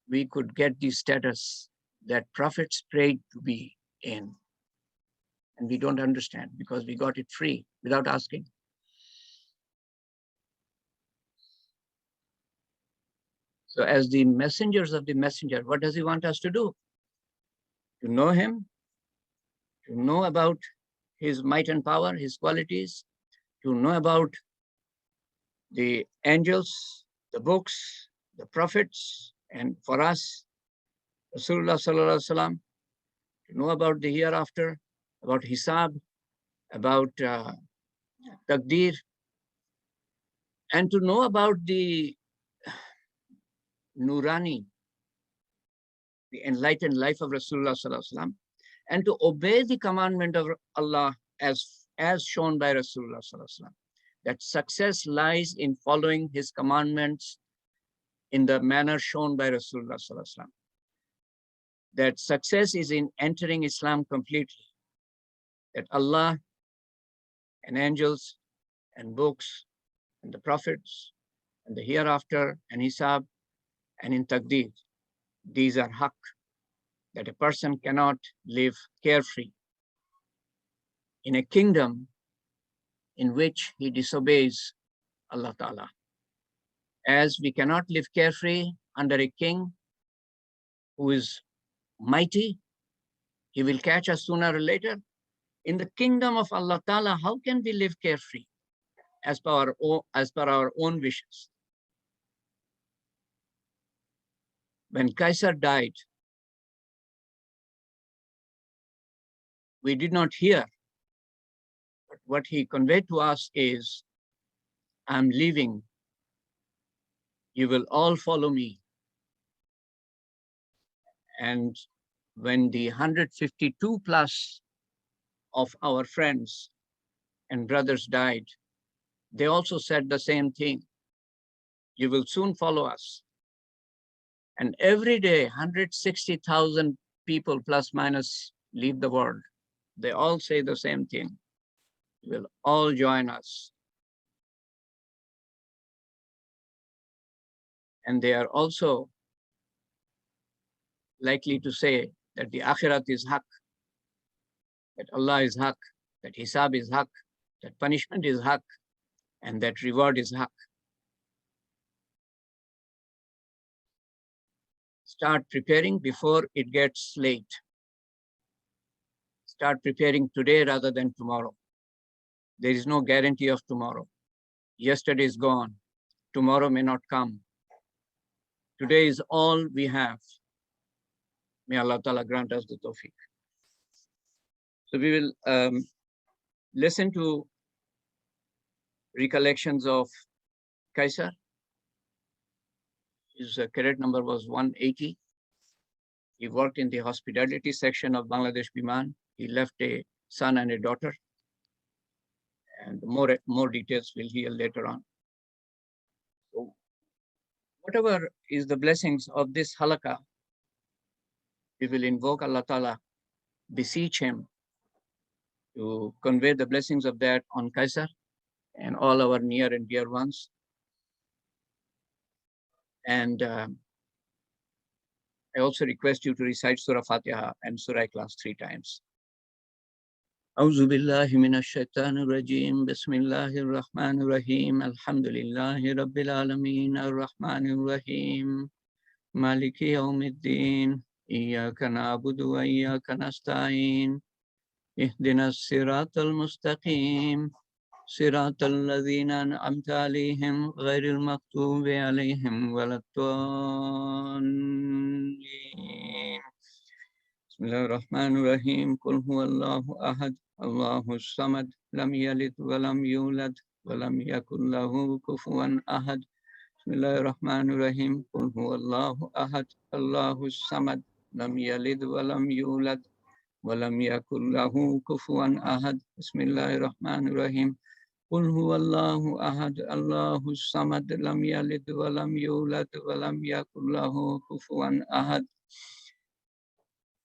we could get the status that prophets prayed to be in. And we don't understand because we got it free without asking. So as the messengers of the messenger, what does he want us to do? To know him, to know about his might and power, his qualities, to know about the angels, the books, the prophets, and for us, Rasulullah sallallahu alaihi wasallam, to know about the hereafter, about hisab, about taqdeer, and to know about the nurani, the enlightened life of Rasulullah sallallahu alaihi wasallam, and to obey the commandment of Allah as shown by Rasulullah sallallahu alaihi wasallam. That success lies in following his commandments in the manner shown by Rasulullah sallallahu alaihi wasallam. That success is in entering Islam completely. That Allah and angels and books and the prophets and the hereafter and hisab and in taqdeer, these are haqq, that a person cannot live carefree in a kingdom in which he disobeys Allah Ta'ala. As we cannot live carefree under a king who is mighty, he will catch us sooner or later. In the kingdom of Allah Ta'ala, how can we live carefree as per our own wishes? When Caesar died, we did not hear, but what he conveyed to us is, I'm leaving, you will all follow me. And when the 152 plus of our friends and brothers died, they also said the same thing. You will soon follow us. And every day, 160,000 people plus minus leave the world. They all say the same thing. You will all join us. And they are also likely to say that the akhirat is haqq, that Allah is haqq, that hisab is haqq, that punishment is haqq, and that reward is haqq. Start preparing before it gets late. Start preparing today rather than tomorrow. There is no guarantee of tomorrow. Yesterday is gone. Tomorrow may not come. Today is all we have. May Allah Ta'ala grant us the tawfiq. So we will listen to recollections of Caesar. His cadet number was 180. He worked in the hospitality section of Bangladesh Biman. He left a son and a daughter. And more details we'll hear later on. So whatever is the blessings of this halaqah, we will invoke Allah Ta'ala, beseech him to convey the blessings of that on Caesar and all our near and dear ones. And I also request you to recite Surah Fatiha and Surah Ikhlas 3 times. أعوذ بالله من الشيطان الرجيم بسم الله الرحمن الرحيم الحمد لله رب العالمين الرحمن الرحيم مالك يوم الدين إياك نعبد وإياك نستعين اهدنا الصراط المستقيم صراط الذين أنعمت عليهم غير المغضوب عليهم ولا الضالين بسم الله الرحمن الرحيم قل هو الله أحد الله الصمد لم يلد ولم يولد ولم يكن له كفوا أحد بسم الله الرحمن الرحيم قل هو الله أحد الله الصمد لم يلد ولم يولد ولم يكن له كفوا أحد بسم الله الرحمن الرحيم قل هو الله أحد الله الصمد لم يلد ولم يولد ولم يكن له كفوا أحد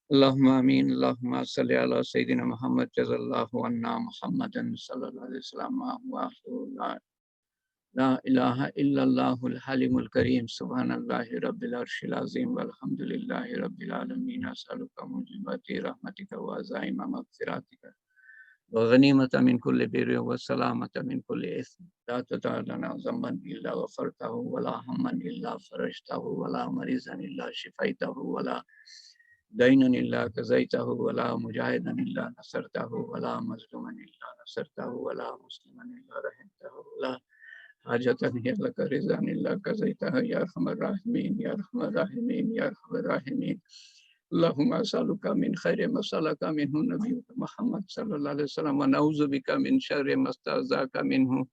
اللهم آمين اللهم صل على سيدنا محمد جزا الله عنا محمدا صلى الله عليه وسلم لا إله إلا الله الحليم الكريم سبحان الله رب العرش العظيم والحمد لله رب العالمين أسألك موجبات رحمتك وعزائم مغفرتك وغنيمة من كل بر وسلامة من كل إثم لا تدع لنا ذنبا إلا غفرته ولا هما إلا فرجته ولا مريضا إلا شفيته ولا دينا إلا قضيته ولا مجاهدا إلا نصرته ولا مظلوما إلا نصرته ولا مسلما إلا رحمته ولا حاجة هي لك رضا إلا قضيتها يا أرحم الراحمين يا أرحم الراحمين يا أرحم الراحمين اللهم أسألك من خير ما سألك منه نبيك محمد صلى الله عليه وسلم ونعوذ بك من شر ما استعاذك منه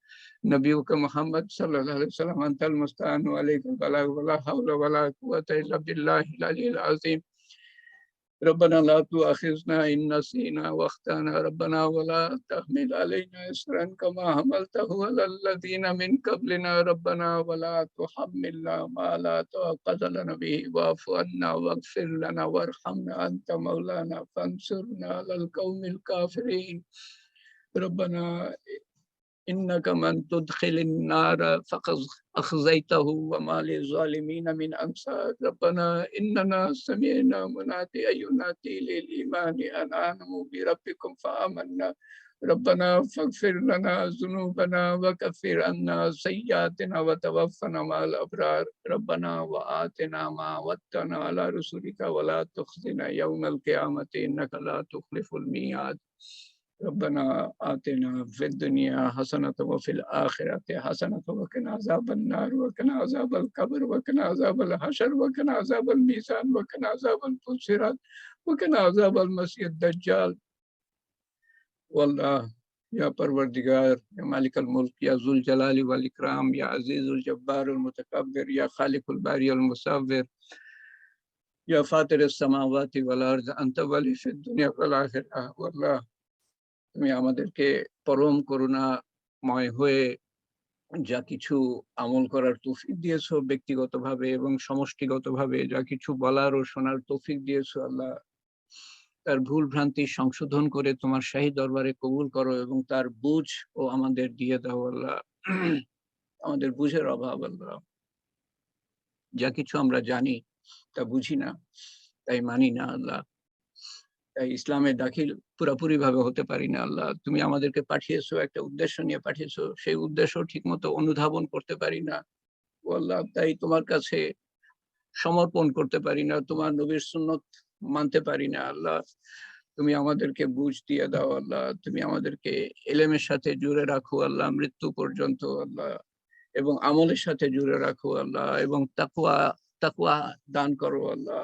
نبيك محمد صلى الله عليه وسلم أنت المستعان وعليك البلاغ ولا حول ولا قوة إلا بالله العلي العظيم ربنا لا تؤاخذنا إن نسينا واخطأنا ربنا ولا تحمل علينا إصرا كما حملته على الذين من قبلنا ربنا ولا تحملنا ما لا طاقة لنا به واعف عنا واغفر لنا وارحمنا أنت مولانا فانصرنا على القوم الكافرين ربنا إنك من تدخل النار فقد أخزيته وما للظالمين من أنصار ربنا إننا سمعنا منادي ينادي للإيمان أن آمنوا بربكم فآمنا ربنا فاغفر لنا ذنوبنا وكفر عنا سيئاتنا وتوفنا مع الأبرار ربنا وآتنا ما وعدتنا على رسلك ولا تخزنا يوم القيامة إنك لا تخلف الميعاد ربنا آتنا في الدنيا حسنة وفي الآخرة حسنة وقنا عذاب النار وقنا عذاب القبر وقنا عذاب الحشر وقنا عذاب الميزان وقنا عذاب الفسرات وقنا عذاب المسيح الدجال والله يا پروردگار يا مالك الملك يا ذو الجلال والإكرام يا عزيز الجبار المتكبر يا خالق الباري المصور يا فاطر السماوات والأرض أنت ولي في الدنيا والآخرة والله তুমি আমাদেরকে পরম করুণাময় হয়ে যা কিছু আমল করার তৌফিক দিয়েছো ব্যক্তিগতভাবে এবং সমষ্টিগতভাবে যা কিছু বলার ও শোনার তৌফিক দিয়েছো আল্লাহ তার ভুল ভ্রান্তি সংশোধন করে তোমার শাহী দরবারে কবুল করো এবং তার বুঝ ও আমাদের দিয়ে দাও আল্লাহ আমাদের বুঝের অভাব আল্লাহ যা কিছু আমরা জানি তা বুঝি না তাই মানি না আল্লাহ তাই ইসলামে দাখিল পুরোপুরি ভাবে হতে পারি না আল্লাহ তুমি আমাদেরকে পাঠিয়েছো একটা উদ্দেশ্য নিয়ে পাঠিয়েছো সেই উদ্দেশ্য ঠিকমতো অনুধাবন করতে পারি না ও আল্লাহ তাই তোমার কাছে সমর্পণ করতে পারি না তোমার নবীর সুন্নত মানতে পারি না আল্লাহ তুমি আমাদেরকে বুঝ দিয়ে দাও আল্লাহ তুমি আমাদেরকে ইলমের সাথে জুড়ে রাখো আল্লাহ মৃত্যু পর্যন্ত আল্লাহ এবং আমলের সাথে জুড়ে রাখো আল্লাহ এবং তাকওয়া দান করো আল্লাহ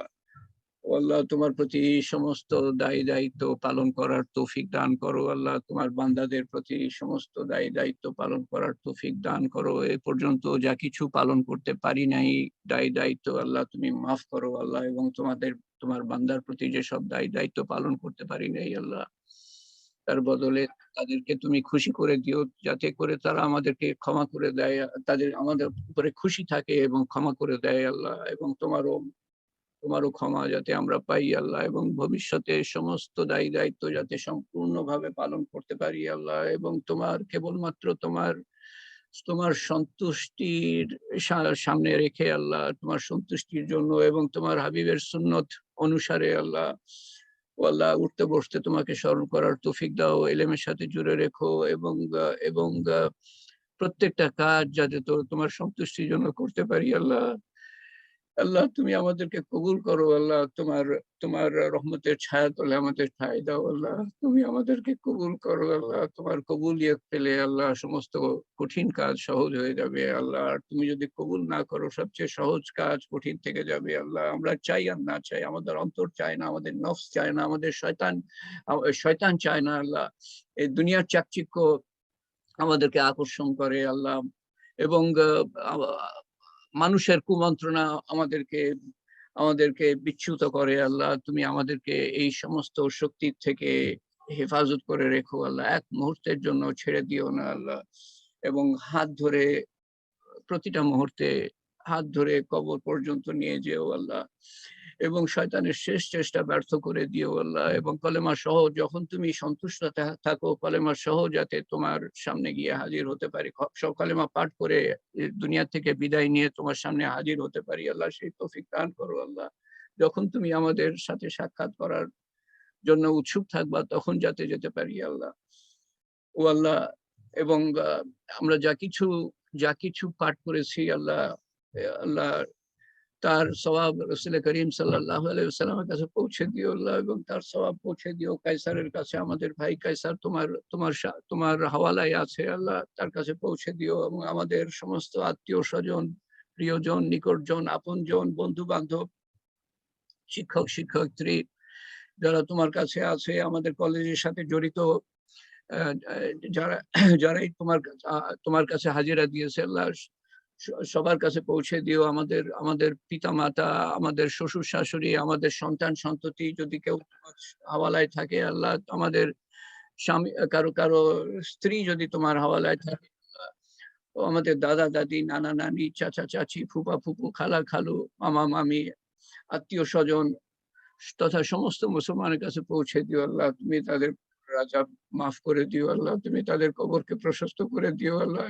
আল্লাহ তোমার প্রতি সমস্ত দায়ী দায়িত্ব পালন করার তৌফিক দান করো আল্লাহ তোমার বান্দাদের প্রতি সমস্ত দায়ী দায়িত্ব পালন করার তৌফিক দান করো এ পর্যন্ত যা কিছু পালন করতে পারি নাই দায়ী দায়িত্ব আল্লাহ তুমি মাফ করো আল্লাহ এবং তোমার বান্দার প্রতি যেসব দায়ী দায়িত্ব পালন করতে পারি নাই আল্লাহ তার বদলে তাদেরকে তুমি খুশি করে দিও যাতে করে তারা আমাদেরকে ক্ষমা করে দেয় তাদের আমাদের উপরে খুশি থাকে এবং ক্ষমা করে দেয় আল্লাহ এবং তোমারও ক্ষমা যাতে আমরা পাই আল্লাহ এবং ভবিষ্যতে সমস্ত দায়ী দায়িত্ব যাতে সম্পূর্ণভাবে পালন করতে পারি আল্লাহ এবং কেবলমাত্র তোমার সন্তুষ্টির সামনে রেখে আল্লাহ তোমার সন্তুষ্টির জন্য এবং তোমার হাবিবের সুন্নত অনুসারে আল্লাহ আল্লাহ উঠতে বসতে তোমাকে স্মরণ করার তৌফিক দাও ইলমের সাথে জুড়ে রেখো এবং প্রত্যেকটা কাজ যাতে তোমার সন্তুষ্টির জন্য করতে পারি আল্লাহ আল্লাহ তুমি আমাদেরকে কবুল করো আল্লাহ তোমার রহমতের ছায়া তলে আমাদের ঠাঁই দাও আল্লাহ তুমি আমাদেরকে কবুল করো আল্লাহ তোমার কবুলিয়ত পেলে আল্লাহ সমস্ত কঠিন কাজ সহজ হয়ে যাবে আল্লাহ আর তুমি যদি কবুল না করো সবচেয়ে সহজ কাজ কঠিন থেকে যাবে আল্লাহ আমরা চাই আর না চাই আমাদের অন্তর চায় না আমাদের নফস চায় না আমাদের শয়তান চায় না আল্লাহ এই দুনিয়ার চাকচিক্য আমাদেরকে আকর্ষণ করে আল্লাহ এবং মানুষের কুমন্ত্রণা আমাদেরকে বিচ্যুত করে আল্লাহ তুমি আমাদেরকে এই সমস্ত শক্তি থেকে হেফাজত করে রেখো আল্লাহ, এক মুহূর্তের জন্য ছেড়ে দিও না আল্লাহ, এবং হাত ধরে প্রতিটা মুহূর্তে হাত ধরে কবর পর্যন্ত নিয়ে যেও আল্লাহ, এবং শয়তানের শেষ চেষ্টা ব্যর্থ করে দিও আল্লাহ, এবং কলেমা সহ যখন তুমি সন্তুষ্ট থাকো কলেমা সহ যাতে তোমার সামনে গিয়ে হাজির হতে পারি, সব কলেমা পাঠ করে দুনিয়া থেকে বিদায় নিয়ে তোমার সামনে হাজির হতে পারি আল্লাহ, সেই তৌফিক দান করো আল্লাহ। যখন তুমি আমাদের সাথে সাক্ষাৎ করার জন্য উৎসুক থাকবা তখন যাতে যেতে পারি আল্লাহ, ও আল্লাহ। এবং আমরা যা কিছু পাঠ করেছি আল্লাহ, আল্লাহ তার সওয়াব রাসূল করিম সাল্লাল্লাহু আলাইহি ওয়াসাল্লামের কাছে পৌঁছে দিও আল্লাহ, এবং তার সওয়াব পৌঁছে দিও কায়সারের কাছে, আমাদের ভাই কায়সার তোমার হাওয়ালায় আছে আল্লাহ, তার কাছে পৌঁছে দিও, এবং আমাদের সমস্ত আত্মীয় স্বজন, প্রিয়জন, নিকটজন, আপনজন, বন্ধু বান্ধব, শিক্ষক শিক্ষয়িত্রী যারা তোমার কাছে আছে, আমাদের কলেজের সাথে জড়িত যারা যারাই তোমার কাছে হাজিরা দিয়েছে আল্লাহ, সবার কাছে পৌঁছে দিও। আমাদের পিতা মাতা, আমাদের শ্বশুর শাশুড়ি, আমাদের সন্তান সন্ততি যদি কেউ হাওয়ালায় থাকে আল্লাহ, আমাদের স্বামী, কারো স্ত্রী যদি তোমার হাওয়ালায় থাকে, ও আমাদের দাদা দাদি, নানা নানি, চাচা চাচি, ফুপা ফুপু, খালা খালু, মামা মামি, আত্মীয় স্বজন তথা সমস্ত মুসলমানের কাছে পৌঁছে দিও আল্লাহ। তুমি তাদের রাজা মাফ করে দিও আল্লাহ, তুমি তাদের কবরকে প্রশস্ত করে দিও আল্লাহ,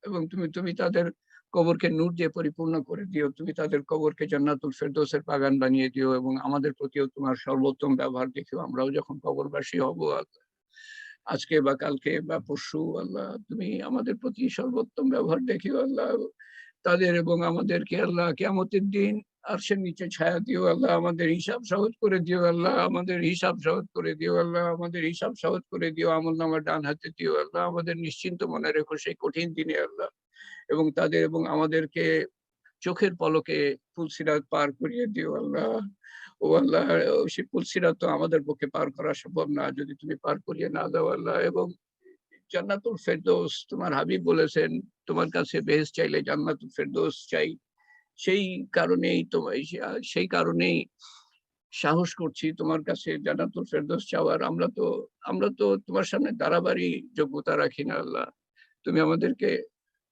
এবং তুমি তাদের কবরকে নূর দিয়ে পরিপূর্ণ করে দিও, তুমি তাদের কবরকে জান্নাতুল ফেরদৌসের বাগান বানিয়ে দিও, এবং আমাদের প্রতিও তোমার সর্বোত্তম ব্যবহার দেখিও, আমরাও যখন কবরবাসী হব আল্লাহ, আজকে বা কালকে বা পরশু আল্লাহ, তুমি আমাদের প্রতি সর্বোত্তম ব্যবহার দেখিও আল্লাহ, তাদের এবং আমাদেরকে আল্লাহ কিয়ামতের দিন আরশের নিচে ছায়া দিও আল্লাহ, আমাদের হিসাব সহজ করে দিও আল্লাহ, আমাদের হিসাব সহজ করে দিও আল্লাহ, আমাদের হিসাব সহজ করে দিও, আমলনামা ডান হাতে দিও আল্লাহ, আমাদের নিশ্চিন্ত মনে রেখো সেই কঠিন দিনে আল্লাহ, এবং তাদের এবং আমাদেরকে চোখের পলকে পুলসিরাত পার করিয়ে দিও আল্লাহ, ও আল্লাহ। সেই পুলসিরাত তো আমাদের পক্ষে পার করা সম্ভব না যদি তুমি পার করিয়ে না দাও আল্লাহ, এবং জান্নাতুল ফেরদৌস তোমার হাবিব বলেছেন, তোমার কাছে বেহেশত চাইলে জান্নাতুল ফেরদৌস চাই, সেই কারণেই সাহস করছি তোমার কাছে জান্নাতুল ফেরদৌস চাওয়ার। আমরা তো তোমার সামনে দাঁড়াবারই যোগ্যতা রাখি না আল্লাহ, তুমি আমাদেরকে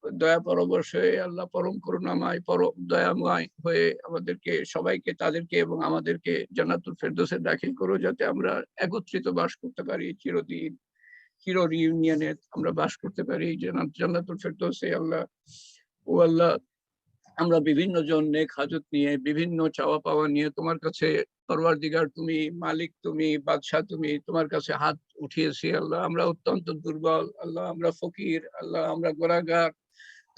দয়া পরবশ হয়ে আল্লাহ, পরম করুণাময়, পরম দয়াময় হয়ে আমাদেরকে সবাইকে, তাদেরকে এবং আমাদেরকে জান্নাতুল ফেরদৌসে দাখিল করো, যাতে আমরা একত্রিত বাস করতে পারি চিরদিন, চির রিউনিয়নে আমরা বাস করতে পারি জান্নাতুল ফেরদৌসে আল্লাহ, ও আল্লাহ। আমরা বিভিন্ন জন নেক হাজত নিয়ে, বিভিন্ন চাওয়া পাওয়া নিয়ে তোমার কাছে, পরওয়ারদিগার তুমি, মালিক তুমি, বাদশাহ তুমি, তোমার কাছে হাত উঠিয়েছি আল্লাহ। আমরা অত্যন্ত দুর্বল আল্লাহ, আমরা ফকির আল্লাহ, আমরা গোনাহগার,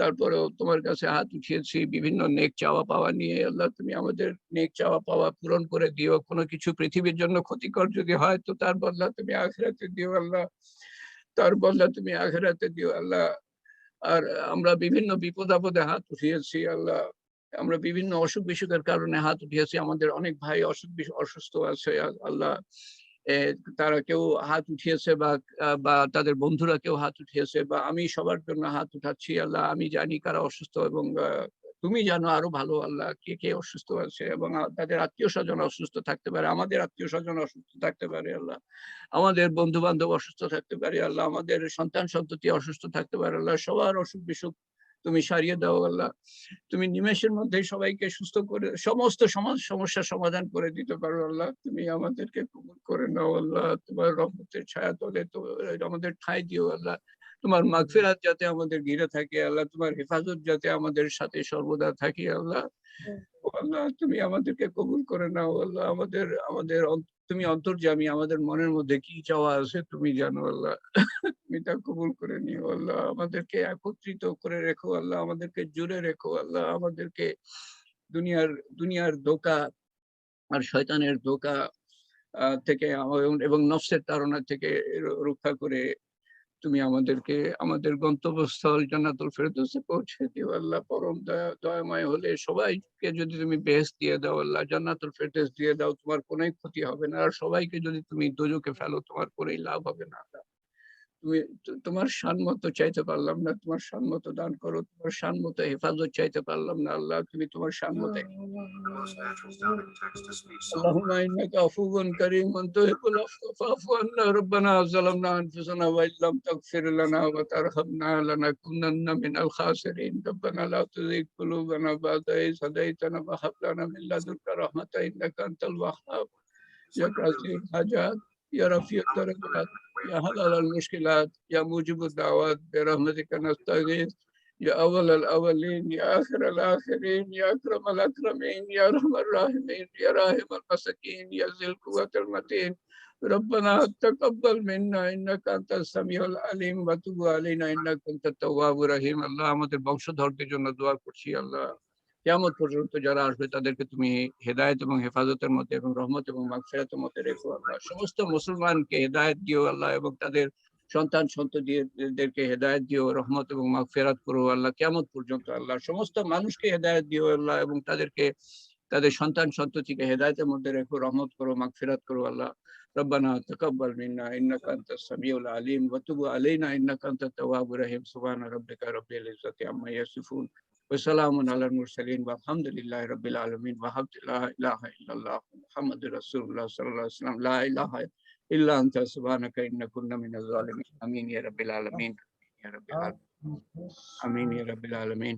তারপরেও তোমার কাছে হাত উঠিয়েছি বিভিন্ন নেক চাওয়া পাওয়া নিয়ে আল্লাহ, তুমি আমাদের নেক চাওয়া পাওয়া পূরণ করে দিও। কোনো কিছু পৃথিবীর জন্য ক্ষতিকর যদি হয় তো তার বদলা তুমি আখিরাতে দিও আল্লাহ, তার বদলা তুমি আখিরাতে দিও আল্লাহ। আর আমরা বিভিন্ন বিপদ আপদে হাত উঠিয়েছি আল্লাহ, আমরা বিভিন্ন অসুখ বিসুখের কারণে হাত উঠিয়েছি, আমাদের অনেক ভাই অসুস্থ আছে আল্লাহ, তারা কেউ হাত উঠিয়েছে, বা তাদের বন্ধুরা কেউ হাত উঠিয়েছে, বা আমি সবার জন্য হাত উঠাচ্ছি আল্লাহ। আমি জানি কারা অসুস্থ, এবং তুমি জানো আরো ভালো আল্লাহ কে কে অসুস্থ আছে, এবং তাদের আত্মীয় স্বজন অসুস্থ থাকতে পারে, আমাদের আত্মীয় স্বজন অসুস্থ থাকতে পারে আল্লাহ, আমাদের বন্ধু বান্ধব অসুস্থ থাকতে পারে আল্লাহ, আমাদের সন্তান সন্ততি অসুস্থ থাকতে পারে আল্লাহ, সবার অসুখ বিসুখ তুমি সারিয়ে দাও আল্লাহ, তুমি নিমেষের মধ্যে সবাইকে সুস্থ করে সমস্ত সমস্যার সমাধান করে দিতে পারো আল্লাহ, তুমি আমাদেরকে কবুল করে নাও আল্লাহ, তোমার রহমতের ছায়া তলে আমাদের ঠাঁই দিও আল্লাহ, তোমার মাগফিরাত যাতে আমাদের ঘিরে থাকে আল্লাহ, তোমার হেফাজত যাতে আমাদের সাথে সর্বদা থাকে আল্লাহ, আল্লাহ তুমি আমাদেরকে কবুল করে নাও আল্লাহ, আমাদের তুমি অন্তর্যামী, আমাদের মনের মধ্যে কি চাওয়া আছে তুমি জানো আল্লাহ, তুমি তা কবুল করে নিও আল্লাহ, আমাদেরকে একত্রিত করে রেখো আল্লাহ, আমাদেরকে জুড়ে রেখো আল্লাহ, আমাদেরকে দুনিয়ার ধোঁকা আর শয়তানের ধোঁকা থেকে এবং নফসের তাড়না থেকে রক্ষা করে তুমি আমাদেরকে আমাদের গন্তব্যস্থল জান্নাতুল ফেরদৌসে পৌঁছে দিও আল্লাহ, পরম দয়াময় হলে সবাইকে যদি তুমি বেহেশত দিয়ে দাও আল্লাহ, জান্নাতুল ফেরদৌস দিয়ে দাও, তোমার কোনোই ক্ষতি হবে না, আর সবাইকে যদি তুমি দোজখে ফেলো তোমার কোনোই লাভ হবে না আল্লাহ, তুমি তোমার শান মতো চাইতে পারলাম না, তোমার শান মতো দান করো, তোমার শান মতো হেফাজত চাইতে পারলাম না আল্লাহ, তুমি তোমার শান মতো। اللهم إنك عفو كريم تحب العفو فاعف عنا ربنا ظلمنا أنفسنا وإن لم تغفر لنا وترحمنا لنكونن من الخاسرين ربنا لا تزغ قلوبنا بعد إذ هديتنا وهب لنا من لدنك رحمة إنك أنت الوهاب يا قاضي الحاجات يا رفيع الدرجات يا حلال المشكلات يا موجب الدعوات برحمتك نستغيث يا أول الأولين يا آخر الآخرين يا أكرم الأكرمين يا أرحم الراحمين يا راحم المساكين يا ذي القوة المتين ربنا تقبل منا إنك أنت السميع العليم وتب علينا إنك أنت التواب الرحيم الله আমাদের বংশধরদের জন্য দোয়া করছি আল্লাহ কিয়ামত পর্যন্ত যারা আসবে তাদেরকে তুমি হেদায়েত এবং হেফাজতের মধ্যে এবং রহমত এবং মাগফিরাতের মধ্যে রেখো আল্লাহ সমস্ত মুসলমানকে হেদায়েত দিও আল্লাহ এবং তাদের সন্তান সন্ততিদেরকে হেদায়েত দিও রহমত এবং মাগফিরাত করো আল্লাহ কিয়ামত পর্যন্ত আল্লাহ সমস্ত মানুষকে হেদায়েত দিও আল্লাহ এবং তাদেরকে তাদের সন্তান সন্ততিকে হেদায়েতের মধ্যে রেখো রহমত করো মাগফিরাত করো আল্লাহ ربنا تقبل منا انك انت السميع العليم وتب علينا انك انت التواب الرحيم سبحان ربك رب العزة عما يصفون وسلام على المرسلين والحمد لله رب العالمين وحمد لا اله الا الله محمد رسول الله صلى الله عليه وسلم لا اله الا انت سبحانك انا كنا من الظالمين امين يا رب العالمين يا رب العالمين امين يا رب العالمين